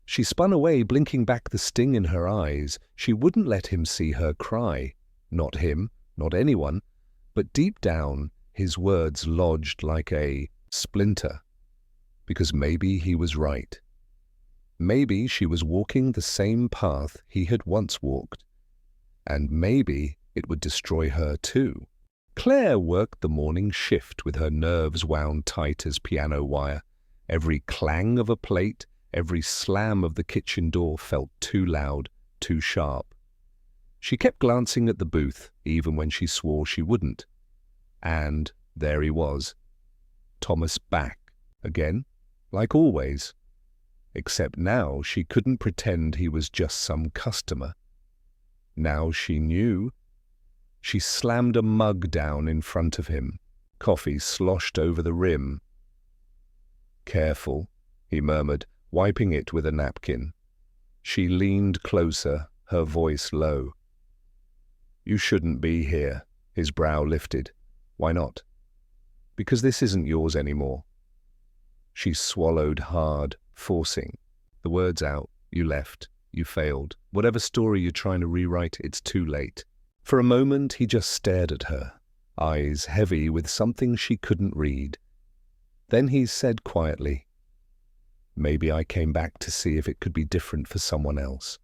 She spun away, blinking back the sting in her eyes. She wouldn't let him see her cry. Not him, not anyone. But deep down, his words lodged like a splinter. Because maybe he was right. Maybe she was walking the same path he had once walked. And maybe it would destroy her too. Claire worked the morning shift with her nerves wound tight as piano wire. Every clang of a plate, every slam of the kitchen door felt too loud, too sharp. She kept glancing at the booth, even when she swore she wouldn't. And there he was. Thomas back again, like always. Except now she couldn't pretend he was just some customer. Now she knew. She slammed a mug down in front of him. Coffee sloshed over the rim. "Careful," he murmured, wiping it with a napkin. She leaned closer, her voice low. "You shouldn't be here." His brow lifted. Why not? Because this isn't yours anymore. She swallowed hard, forcing the words out. You left. You failed. Whatever story you're trying to rewrite, it's too late. For a moment, he just stared at her, eyes heavy with something she couldn't read. Then he said quietly, "Maybe I came back to see if it could be different for someone else."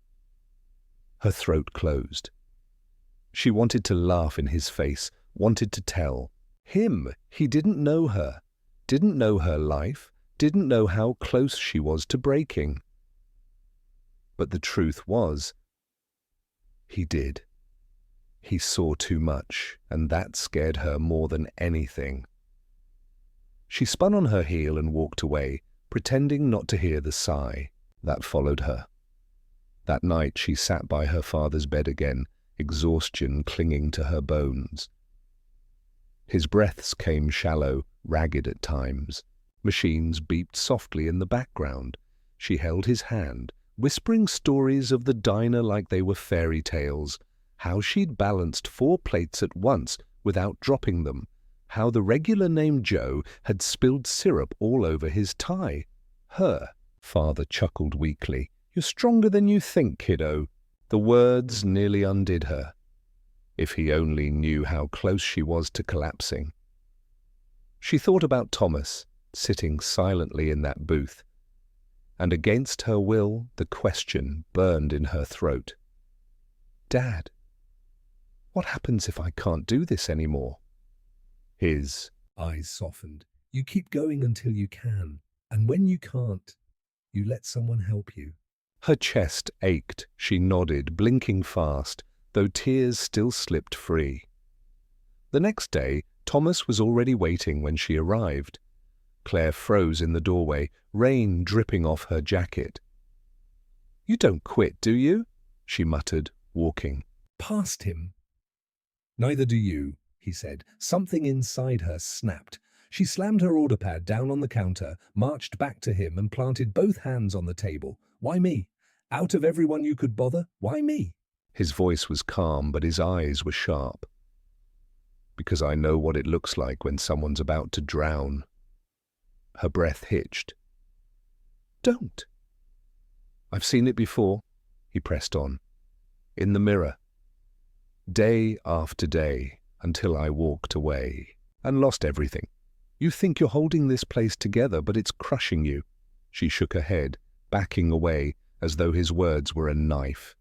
Her throat closed. She wanted to laugh in his face, wanted to tell him he didn't know her, didn't know her life, didn't know how close she was to breaking. But the truth was, he did. He saw too much, and that scared her more than anything. She spun on her heel and walked away, pretending not to hear the sigh that followed her. That night she sat by her father's bed again, exhaustion clinging to her bones. His breaths came shallow, ragged at times. Machines beeped softly in the background. She held his hand, whispering stories of the diner like they were fairy tales, how she'd balanced 4 plates at once without dropping them, how the regular named Joe had spilled syrup all over his tie. Her father chuckled weakly. "You're stronger than you think, kiddo." The words nearly undid her. If he only knew how close she was to collapsing. She thought about Thomas, sitting silently in that booth, and against her will, the question burned in her throat. "Dad, what happens if I can't do this anymore?" His eyes softened. You keep going until you can, and when you can't, you let someone help you. Her chest ached. She nodded, blinking fast, though tears still slipped free. The next day, Thomas was already waiting when she arrived. Claire froze in the doorway, rain dripping off her jacket. "You don't quit, do you?" she muttered, walking Past him. "Neither do you," he said. Something inside her snapped. She slammed her order pad down on the counter, marched back to him and planted both hands on the table. "Why me? Out of everyone you could bother, why me?" His voice was calm, but his eyes were sharp. "Because I know what it looks like when someone's about to drown." Her breath hitched. "Don't." "I've seen it before," he pressed on. "In the mirror. Day after day, until I walked away and lost everything. You think you're holding this place together, but it's crushing you." She shook her head, backing away as though his words were a knife.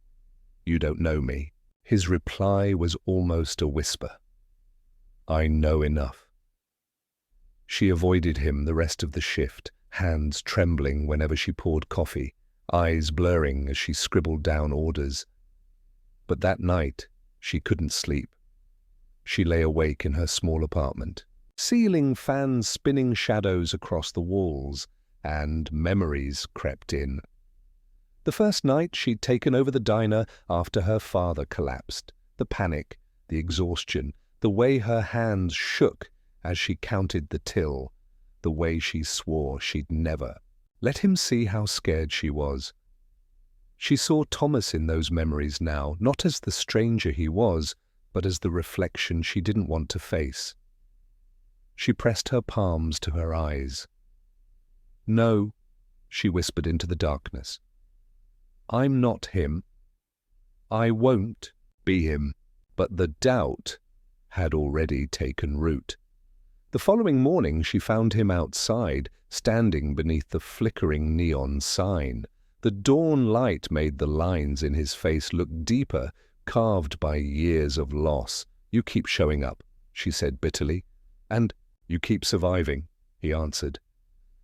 "You don't know me." His reply was almost a whisper. "I know enough." She avoided him the rest of the shift, hands trembling whenever she poured coffee, eyes blurring as she scribbled down orders. But that night, she couldn't sleep. She lay awake in her small apartment, ceiling fans spinning shadows across the walls, and memories crept in. The first night she'd taken over the diner after her father collapsed. The panic, the exhaustion, the way her hands shook as she counted the till, the way she swore she'd never let him see how scared she was. She saw Thomas in those memories now, not as the stranger he was, but as the reflection she didn't want to face. She pressed her palms to her eyes. "No," she whispered into the darkness. "I'm not him. I won't be him." But the doubt had already taken root. The following morning she found him outside, standing beneath the flickering neon sign. The dawn light made the lines in his face look deeper, carved by years of loss. "You keep showing up," she said bitterly. "And you keep surviving," he answered.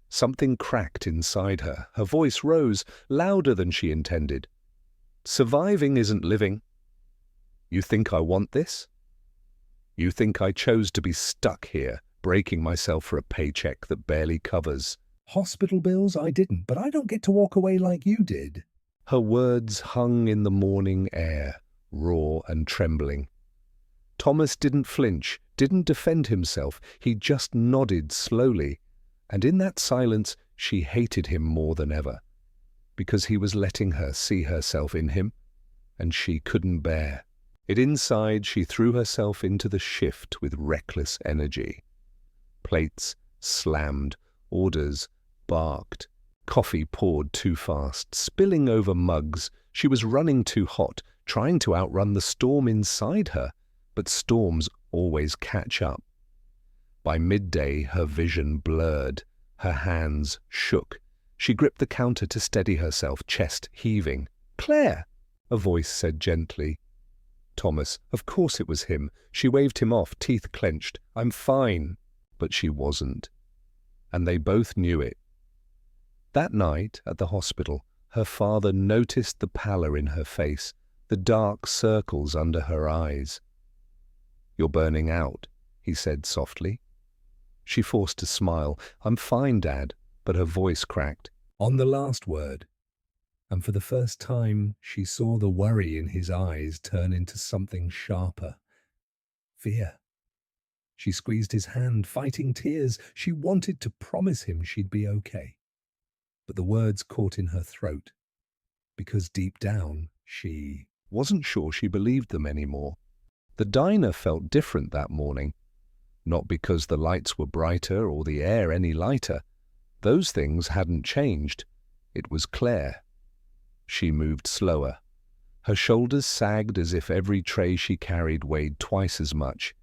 Something cracked inside her. Her voice rose, louder than she intended. "Surviving isn't living. You think I want this? You think I chose to be stuck here, breaking myself for a paycheck that barely covers?" "Hospital bills? I didn't, but I don't get to walk away like you did." Her words hung in the morning air, raw and trembling. Thomas didn't flinch, didn't defend himself. He just nodded slowly. And in that silence, she hated him more than ever, because he was letting her see herself in him, and she couldn't bear Yet inside she threw herself into the shift with reckless energy. Plates slammed, orders barked, coffee poured too fast, spilling over mugs. She was running too hot, trying to outrun the storm inside her, but storms always catch up. By midday, her vision blurred, her hands shook. She gripped the counter to steady herself, chest heaving. "Claire!" a voice said gently. Thomas, of course it was him. She waved him off, teeth clenched. "I'm fine." But she wasn't. And they both knew it. That night at the hospital, her father noticed the pallor in her face, the dark circles under her eyes. "You're burning out," he said softly. She forced a smile. "I'm fine, Dad," but her voice cracked. On the last word, and for the first time she saw the worry in his eyes turn into something sharper. Fear. She squeezed his hand, fighting tears. She wanted to promise him she'd be okay. But the words caught in her throat, because deep down she Wasn't sure she believed them anymore. The diner felt different that morning. Not because the lights were brighter or the air any lighter. Those things hadn't changed. It was Claire. She moved slower. Her shoulders sagged as if every tray she carried weighed twice as much,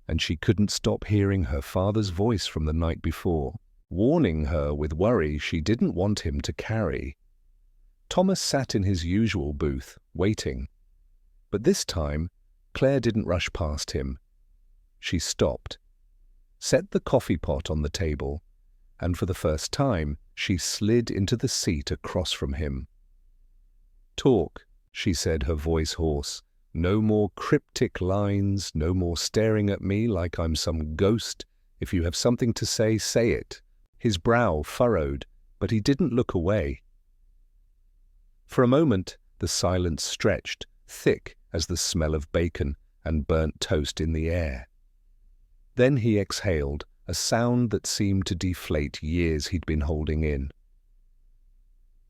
and she couldn't stop hearing her father's voice from the night before, warning her with worry she didn't want him to carry. Thomas sat in his usual booth, waiting. But this time, Claire didn't rush past him. She stopped, set the coffee pot on the table, and for the first time, she slid into the seat across from him. "Talk," she said, her voice hoarse. "No more cryptic lines, no more staring at me like I'm some ghost. If you have something to say, say it." His brow furrowed, but he didn't look away. For a moment, the silence stretched, thick as the smell of bacon and burnt toast in the air. Then he exhaled, a sound that seemed to deflate years he'd been holding in.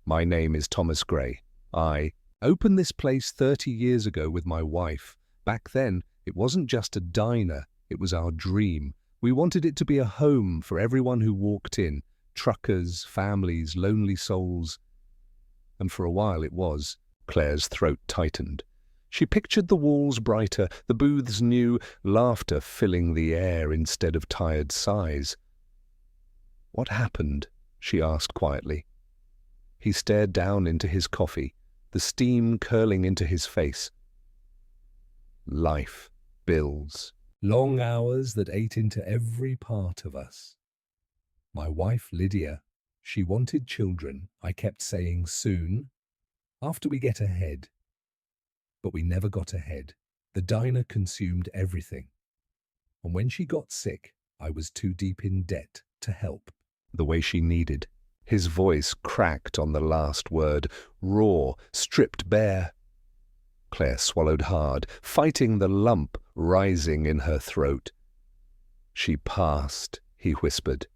"My name is Thomas Gray. I opened this place 30 years ago with my wife. Back then, it wasn't just a diner, it was our dream. We wanted it to be a home for everyone who walked in, truckers, families, lonely souls. And for a while it was." Claire's throat tightened. She pictured the walls brighter, the booths new, laughter filling the air instead of tired sighs. "What happened?" she asked quietly. He stared down into his coffee, the steam curling into his face. "Life, bills." Long hours that ate into every part of us. My wife, Lydia, she wanted children. I kept saying soon, after we get ahead. But we never got ahead. The diner consumed everything. And when she got sick, I was too deep in debt to help. The way she needed. His voice cracked on the last word, raw, stripped bare. Claire swallowed hard, fighting the lump rising in her throat. "She passed," he whispered.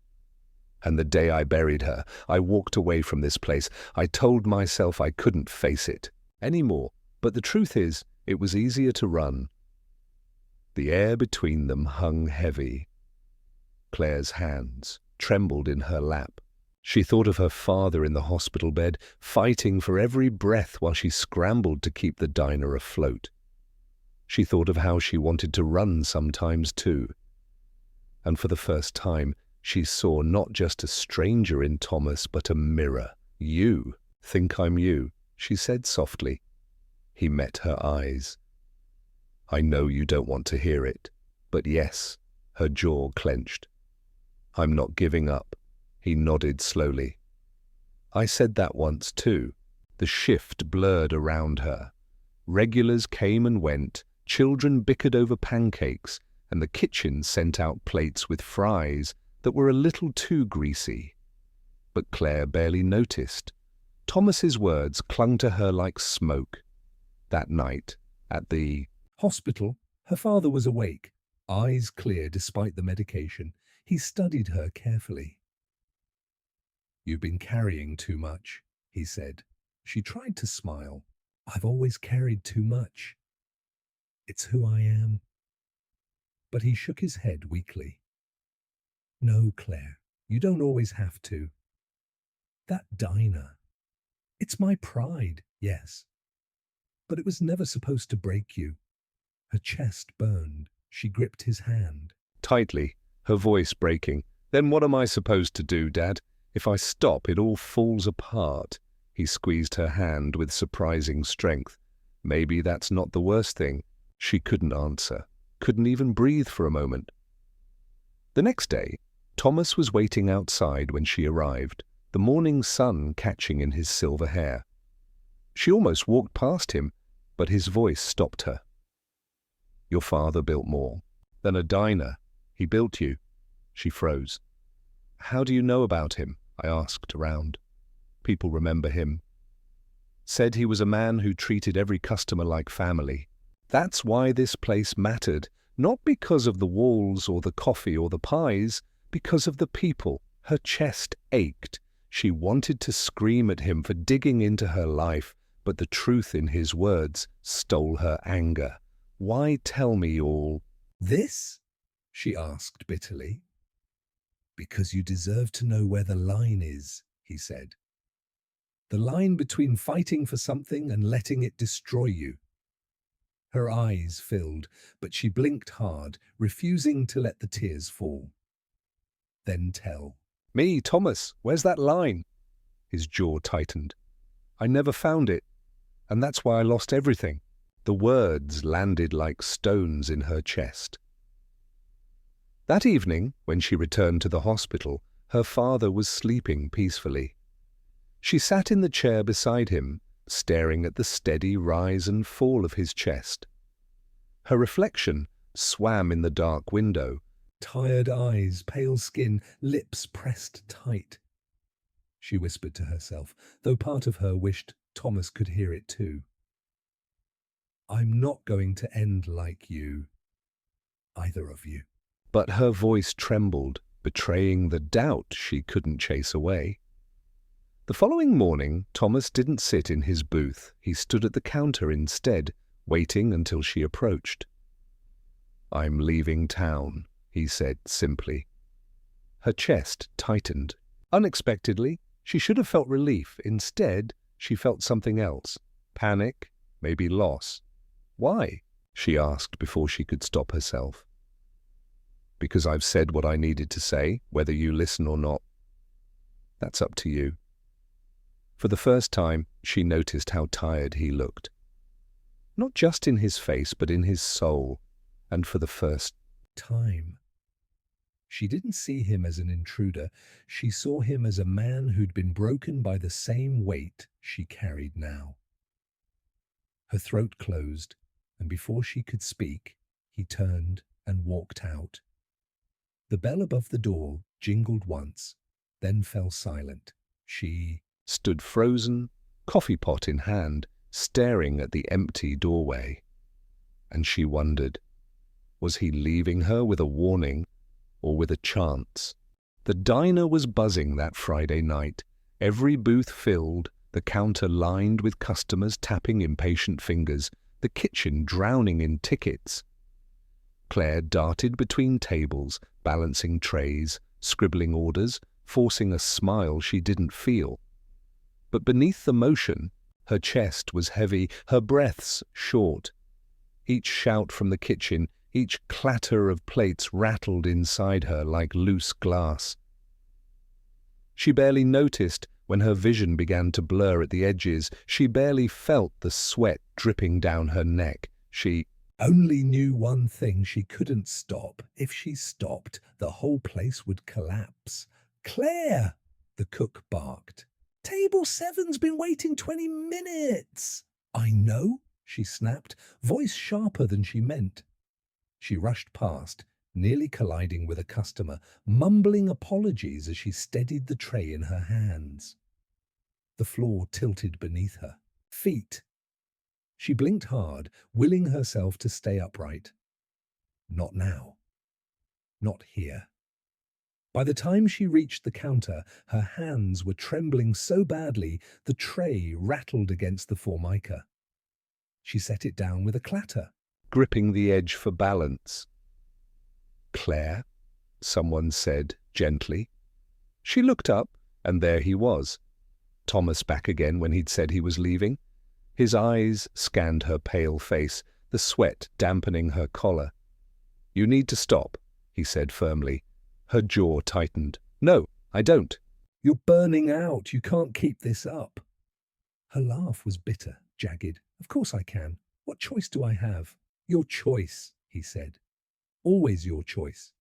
"And the day I buried her, I walked away from this place. I told myself I couldn't face it anymore. But the truth is, it was easier to run." The air between them hung heavy. Claire's hands trembled in her lap. She thought of her father in the hospital bed, fighting for every breath while she scrambled to keep the diner afloat. She thought of how she wanted to run sometimes too. And for the first time, she saw not just a stranger in Thomas, but a mirror. "You think I'm you," she said softly. He met her eyes. "I know you don't want to hear it, but yes." Her jaw clenched. "I'm not giving up." He nodded slowly. "I said that once too." The shift blurred around her. Regulars came and went, children bickered over pancakes, and the kitchen sent out plates with fries that were a little too greasy. But Claire barely noticed. Thomas's words clung to her like smoke. That night, at the hospital, her father was awake, eyes clear despite the medication. He studied her carefully. "You've been carrying too much," he said. She tried to smile. "I've always carried too much." It's who I am. But he shook his head weakly. No, Claire, you don't always have to. That diner. It's my pride, yes. But it was never supposed to break you. Her chest burned. She gripped his hand. Tightly, her voice breaking. Then what am I supposed to do, Dad? If I stop, it all falls apart. He squeezed her hand with surprising strength. Maybe that's not the worst thing. She couldn't answer, couldn't even breathe for a moment. The next day, Thomas was waiting outside when she arrived, the morning sun catching in his silver hair. She almost walked past him, but his voice stopped her. Your father built more than a diner. He built you. She froze. How do you know about him? I asked around. People remember him. Said he was a man who treated every customer like family. That's why this place mattered, not because of the walls or the coffee or the pies, because of the people. Her chest ached. She wanted to scream at him for digging into her life, but the truth in his words stole her anger. Why tell me all This? She asked bitterly. Because you deserve to know where the line is, he said. The line between fighting for something and letting it destroy you. Her eyes filled, but she blinked hard, refusing to let the tears fall. Then tell. Me, Thomas, where's that line? His jaw tightened. I never found it, and that's why I lost everything. The words landed like stones in her chest. That evening, when she returned to the hospital, her father was sleeping peacefully. She sat in the chair beside him, staring at the steady rise and fall of his chest. Her reflection swam in the dark window. Tired eyes, pale skin, lips pressed tight. She whispered to herself, though part of her wished Thomas could hear it too. I'm not going to end like you. Either of you. But her voice trembled, betraying the doubt she couldn't chase away. The following morning, Thomas didn't sit in his booth. He stood at the counter instead, waiting until she approached. I'm leaving town, he said simply. Her chest tightened. Unexpectedly, she should have felt relief. Instead, she felt something else. Panic, maybe loss. Why? She asked before she could stop herself. Because I've said what I needed to say, whether you listen or not. That's up to you. For the first time, she noticed how tired he looked. Not just in his face, but in his soul. And for the first time. She didn't see him as an intruder. She saw him as a man who'd been broken by the same weight she carried now. Her throat closed, and before she could speak, he turned and walked out. The bell above the door jingled once, then fell silent. She stood frozen, coffee pot in hand, staring at the empty doorway. And she wondered, was he leaving her with a warning or with a chance? The diner was buzzing that Friday night, every booth filled, the counter lined with customers tapping impatient fingers, the kitchen drowning in tickets. Claire darted between tables, balancing trays, scribbling orders, forcing a smile she didn't feel. But beneath the motion, her chest was heavy, her breaths short. Each shout from the kitchen, each clatter of plates rattled inside her like loose glass. She barely noticed when her vision began to blur at the edges. She barely felt the sweat dripping down her neck. She only knew one thing: she couldn't stop. If she stopped, the whole place would collapse. Claire! The cook barked. Table 7's been waiting 20 minutes. I know, she snapped, voice sharper than she meant. She rushed past, nearly colliding with a customer, mumbling apologies as she steadied the tray in her hands. The floor tilted beneath her. Feet. She blinked hard, willing herself to stay upright. Not now. Not here. By the time she reached the counter, her hands were trembling so badly the tray rattled against the formica. She set it down with a clatter. gripping the edge for balance. "Claire?" someone said gently. She looked up, and there he was. Thomas back again when he'd said he was leaving. His eyes scanned her pale face, the sweat dampening her collar. "You need to stop," he said firmly. Her jaw tightened. "No, I don't." "You're burning out. You can't keep this up." Her laugh was bitter, jagged. "Of course I can. What choice do I have?" "Your choice," he said. "Always your choice."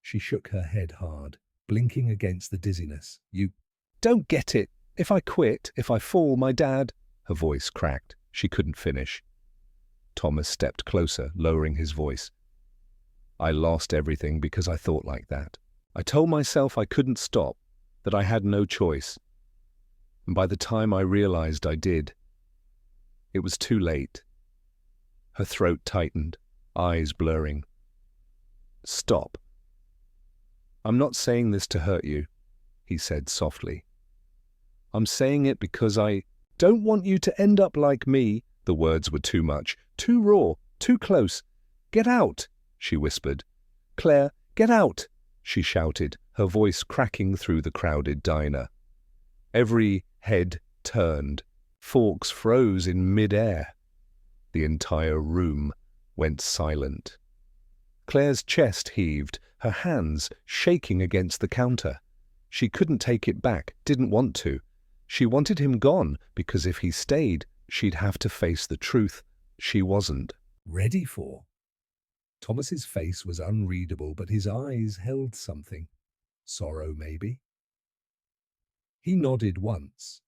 She shook her head hard, blinking against the dizziness. "You don't get it. If I quit, if I fall, my dad—" Her voice cracked. She couldn't finish. Thomas stepped closer, lowering his voice. "I lost everything because I thought like that. I told myself I couldn't stop, that I had no choice. And by the time I realized I did, it was too late." Her throat tightened, eyes blurring. "Stop. I'm not saying this to hurt you," he said softly. "I'm saying it because I don't want you to end up like me." The words were too much, too raw, too close. "Get out," she whispered. "Claire, get out," she shouted, her voice cracking through the crowded diner. Every head turned. Forks froze in mid-air. The entire room went silent. Claire's chest heaved, her hands shaking against the counter. She couldn't take it back, didn't want to. She wanted him gone, because if he stayed, she'd have to face the truth she wasn't ready for. Thomas's face was unreadable, but his eyes held something. Sorrow, maybe? He nodded once.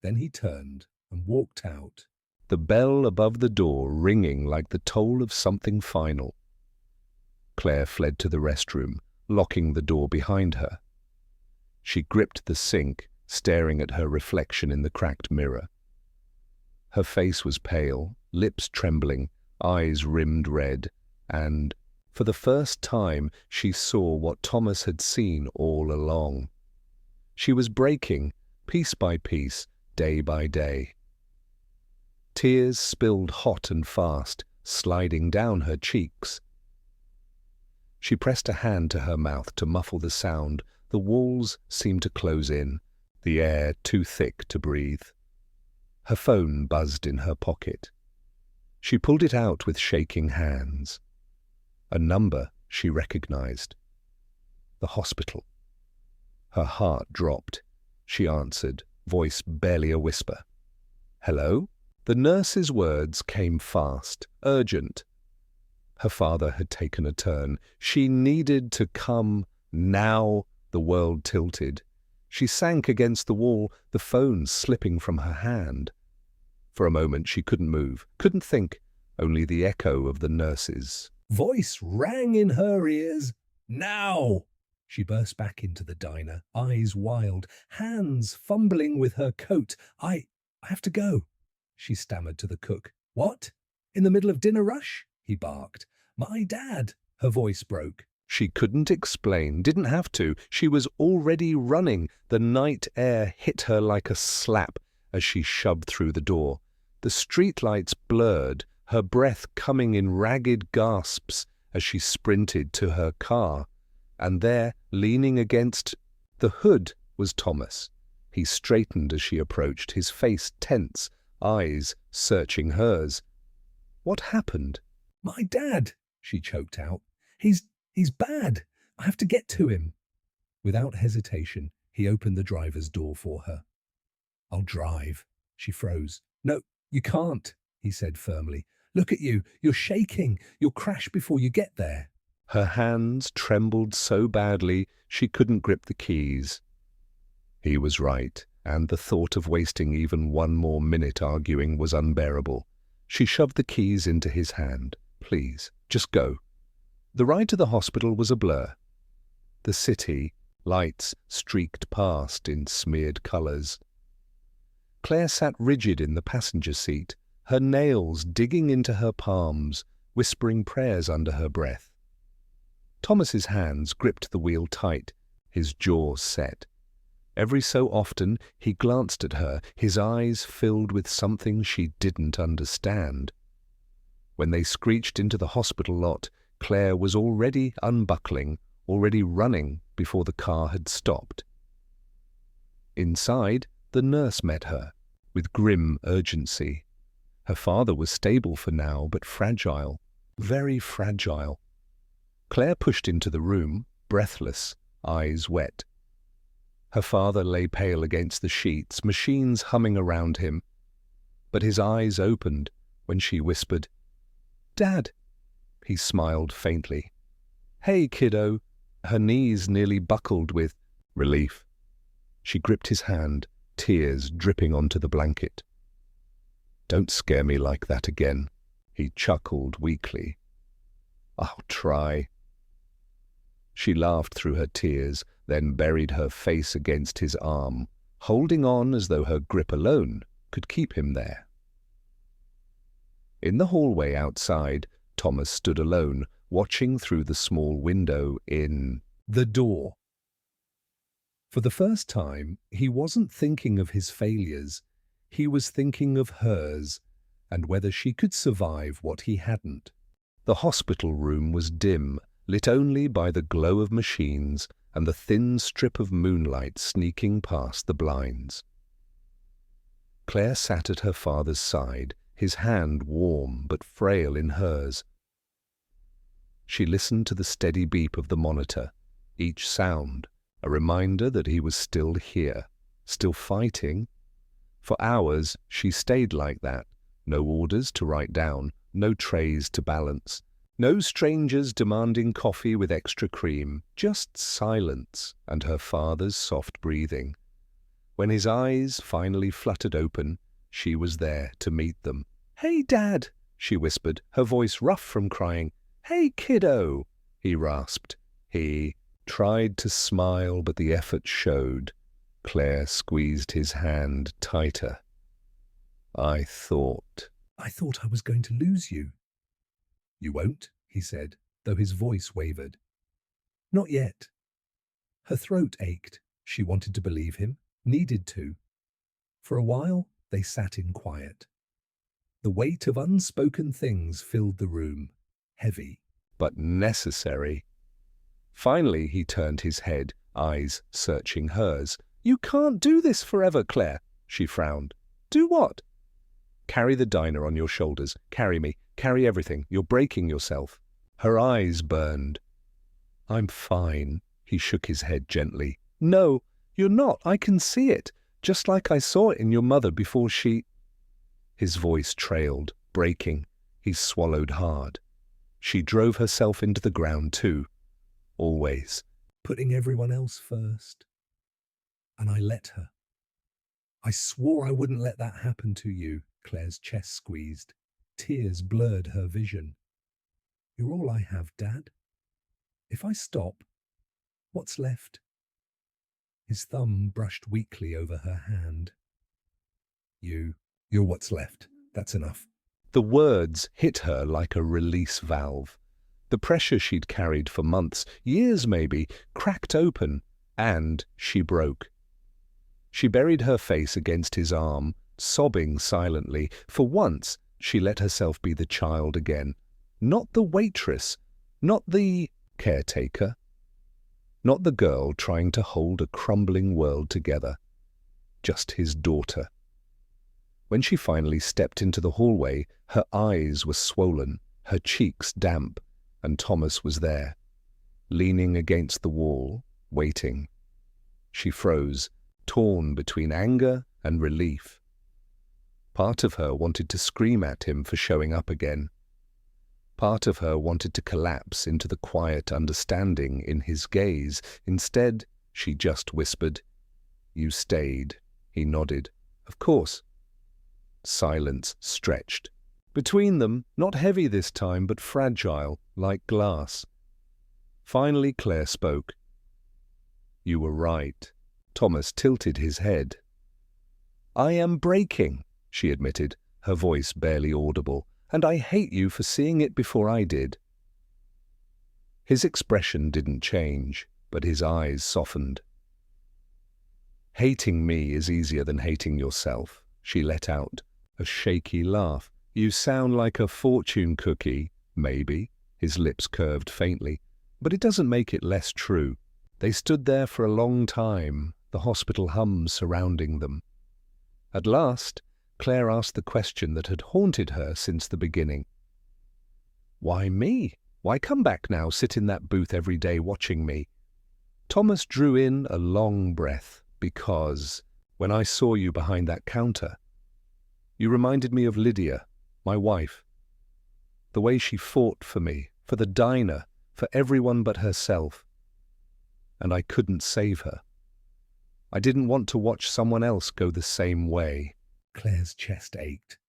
Then he turned and walked out. The bell above the door ringing like the toll of something final. Claire fled to the restroom, locking the door behind her. She gripped the sink, staring at her reflection in the cracked mirror. Her face was pale, lips trembling, eyes rimmed red, and, for the first time, she saw what Thomas had seen all along. She was breaking, piece by piece, day by day. Tears spilled hot and fast, sliding down her cheeks. She pressed a hand to her mouth to muffle the sound. The walls seemed to close in, the air too thick to breathe. Her phone buzzed in her pocket. She pulled it out with shaking hands. A number she recognized. The hospital. Her heart dropped. She answered, voice barely a whisper. "Hello?" The nurse's words came fast, urgent. Her father had taken a turn. She needed to come now. The world tilted. She sank against the wall, the phone slipping from her hand. For a moment she couldn't move, couldn't think, only the echo of the nurse's voice rang in her ears. "Now!" She burst back into the diner, eyes wild, hands fumbling with her coat. I have to go," she stammered to the cook. "What? In the middle of dinner rush?" he barked. "My dad!" Her voice broke. She couldn't explain, didn't have to. She was already running. The night air hit her like a slap as she shoved through the door. The streetlights blurred, her breath coming in ragged gasps as she sprinted to her car. And there, leaning against the hood, was Thomas. He straightened as she approached, his face tense, eyes searching hers. What happened? "My dad," she choked out. He's bad. I have to get to him." Without hesitation, he opened the driver's door for her. "I'll drive." She froze. "No, you can't," he said firmly. "Look at you. You're shaking. You'll crash before you get there." Her hands trembled so badly she couldn't grip the keys. He was right, and the thought of wasting even one more minute arguing was unbearable. She shoved the keys into his hand. "Please, just go." The ride to the hospital was a blur. The city, lights streaked past in smeared colors. Claire sat rigid in the passenger seat, her nails digging into her palms, whispering prayers under her breath. Thomas's hands gripped the wheel tight, his jaw set. Every so often he glanced at her, his eyes filled with something she didn't understand. When they screeched into the hospital lot, Claire was already unbuckling, already running before the car had stopped. Inside, the nurse met her, with grim urgency. Her father was stable for now, but fragile, very fragile. Claire pushed into the room, breathless, eyes wet. Her father lay pale against the sheets, machines humming around him. But his eyes opened when she whispered, "Dad." He smiled faintly. "Hey, kiddo." Her knees nearly buckled with relief. She gripped his hand, tears dripping onto the blanket. "Don't scare me like that again," he chuckled weakly. "I'll try." She laughed through her tears, then buried her face against his arm, holding on as though her grip alone could keep him there. In the hallway outside, Thomas stood alone, watching through the small window in the door. For the first time, he wasn't thinking of his failures. He was thinking of hers, and whether she could survive what he hadn't. The hospital room was dim, lit only by the glow of machines and the thin strip of moonlight sneaking past the blinds. Claire sat at her father's side, his hand warm but frail in hers. She listened to the steady beep of the monitor, each sound a reminder that he was still here, still fighting. For hours she stayed like that, no orders to write down, no trays to balance, no strangers demanding coffee with extra cream, just silence and her father's soft breathing. When his eyes finally fluttered open, she was there to meet them. "Hey, Dad," she whispered, her voice rough from crying. "Hey, kiddo," he rasped. He tried to smile, but the effort showed. Claire squeezed his hand tighter. I thought I was going to lose you." "You won't," he said, though his voice wavered. "Not yet." Her throat ached. She wanted to believe him, needed to. For a while, they sat in quiet. The weight of unspoken things filled the room, heavy, but necessary. Finally, he turned his head, eyes searching hers. "You can't do this forever, Claire," she frowned. "Do what?" "Carry the diner on your shoulders. Carry me. Carry everything. You're breaking yourself." Her eyes burned. "I'm fine." He shook his head gently. "No, you're not. I can see it. Just like I saw it in your mother before she—" His voice trailed, breaking. He swallowed hard. She drove herself into the ground too. Always. Putting everyone else first. And I let her. I swore I wouldn't let that happen to you. Claire's chest squeezed. Tears blurred her vision. "You're all I have, Dad. If I stop, what's left?" His thumb brushed weakly over her hand. You're what's left. That's enough." The words hit her like a release valve. The pressure she'd carried for months, years maybe, cracked open, and she broke. She buried her face against his arm, sobbing silently. For once, she let herself be the child again. Not the waitress, not the caretaker, not the girl trying to hold a crumbling world together. Just his daughter. When she finally stepped into the hallway, her eyes were swollen, her cheeks damp, and Thomas was there, leaning against the wall, waiting. She froze, torn between anger and relief. Part of her wanted to scream at him for showing up again. Part of her wanted to collapse into the quiet understanding in his gaze. Instead, she just whispered, "You stayed." He nodded. "Of course." Silence stretched. Between them, not heavy this time, but fragile, like glass. Finally Claire spoke. "You were right." Thomas tilted his head. "I am breaking," she admitted, her voice barely audible, "and I hate you for seeing it before I did." His expression didn't change, but his eyes softened. "Hating me is easier than hating yourself," she let out, a shaky laugh. You sound like a fortune cookie, maybe, his lips curved faintly, but it doesn't make it less true. They stood there for a long time, the hospital hum surrounding them. At last, Claire asked the question that had haunted her since the beginning. Why me? Why come back now, sit in that booth every day watching me? Thomas drew in a long breath, because when I saw you behind that counter, you reminded me of Lydia, my wife. The way she fought for me, for the diner, for everyone but herself. And I couldn't save her. I didn't want to watch someone else go the same way. Claire's chest ached.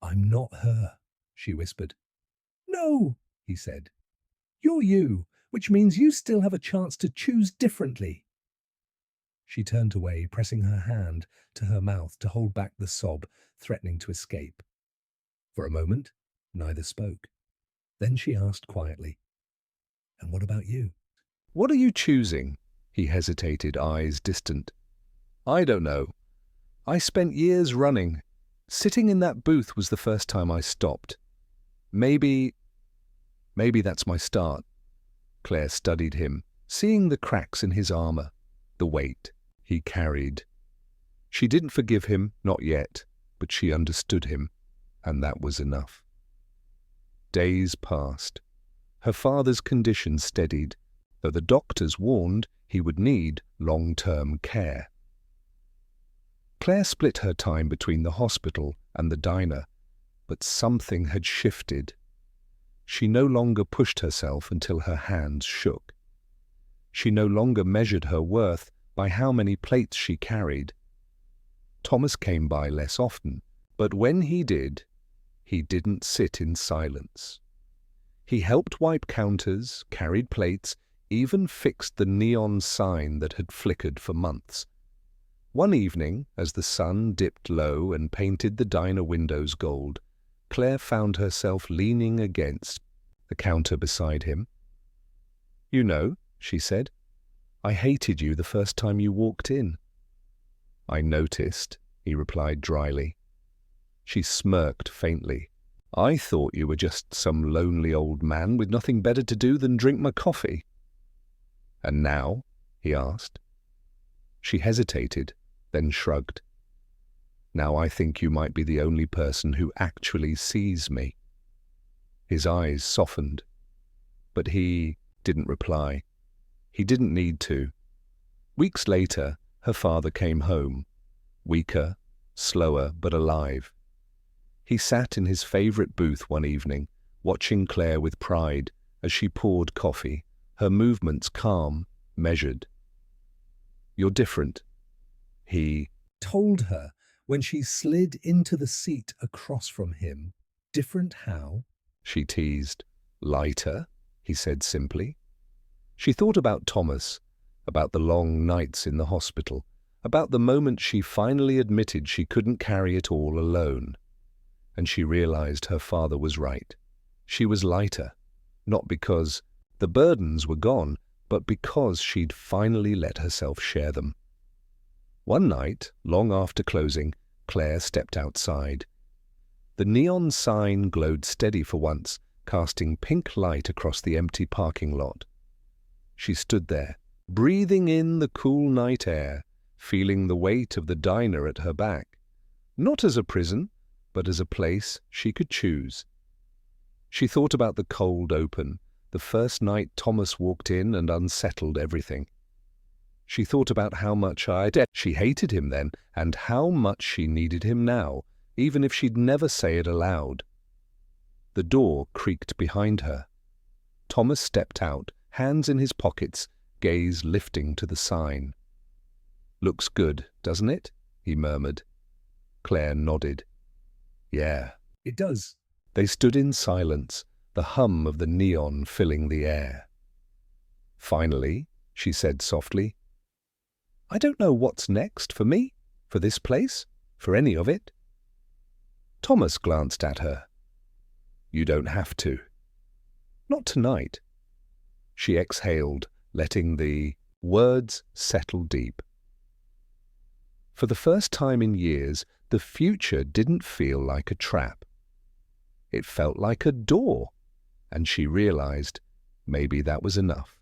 I'm not her, she whispered. No, he said. You're you, which means you still have a chance to choose differently. She turned away, pressing her hand to her mouth to hold back the sob, threatening to escape. For a moment, neither spoke. Then she asked quietly, And what about you? What are you choosing? He hesitated, eyes distant. I don't know. I spent years running. Sitting in that booth was the first time I stopped. Maybe that's my start. Claire studied him, seeing the cracks in his armor, the weight he carried. She didn't forgive him, not yet, but she understood him, and that was enough. Days passed. Her father's condition steadied, though the doctors warned he would need long-term care. Claire split her time between the hospital and the diner, but something had shifted. She no longer pushed herself until her hands shook. She no longer measured her worth by how many plates she carried. Thomas came by less often, but when he did, he didn't sit in silence. He helped wipe counters, carried plates, even fixed the neon sign that had flickered for months. One evening, as the sun dipped low and painted the diner windows gold, Claire found herself leaning against the counter beside him. You know, she said, I hated you the first time you walked in. I noticed, he replied dryly. She smirked faintly. I thought you were just some lonely old man with nothing better to do than drink my coffee. And now? He asked. She hesitated, then shrugged. Now I think you might be the only person who actually sees me. His eyes softened, but he didn't reply. He didn't need to. Weeks later, her father came home, weaker, slower, but alive. He sat in his favorite booth one evening, watching Claire with pride as she poured coffee, her movements calm, measured. You're different, he told her when she slid into the seat across from him. Different how? She teased. Lighter, he said simply. She thought about Thomas, about the long nights in the hospital, about the moment she finally admitted she couldn't carry it all alone. And she realized her father was right. She was lighter, not because the burdens were gone, but because she'd finally let herself share them. One night, long after closing, Claire stepped outside. The neon sign glowed steady for once, casting pink light across the empty parking lot. She stood there, breathing in the cool night air, feeling the weight of the diner at her back, not as a prison, but as a place she could choose. She thought about the cold open, the first night Thomas walked in and unsettled everything. She thought about how much she hated him then, and how much she needed him now, even if she'd never say it aloud. The door creaked behind her. Thomas stepped out, hands in his pockets, gaze lifting to the sign. Looks good, doesn't it? He murmured. Claire nodded. Yeah. It does. They stood in silence, the hum of the neon filling the air. Finally, she said softly, I don't know what's next for me, for this place, for any of it. Thomas glanced at her. You don't have to. Not tonight. She exhaled, letting the words settle deep. For the first time in years, the future didn't feel like a trap. It felt like a door, and she realized maybe that was enough.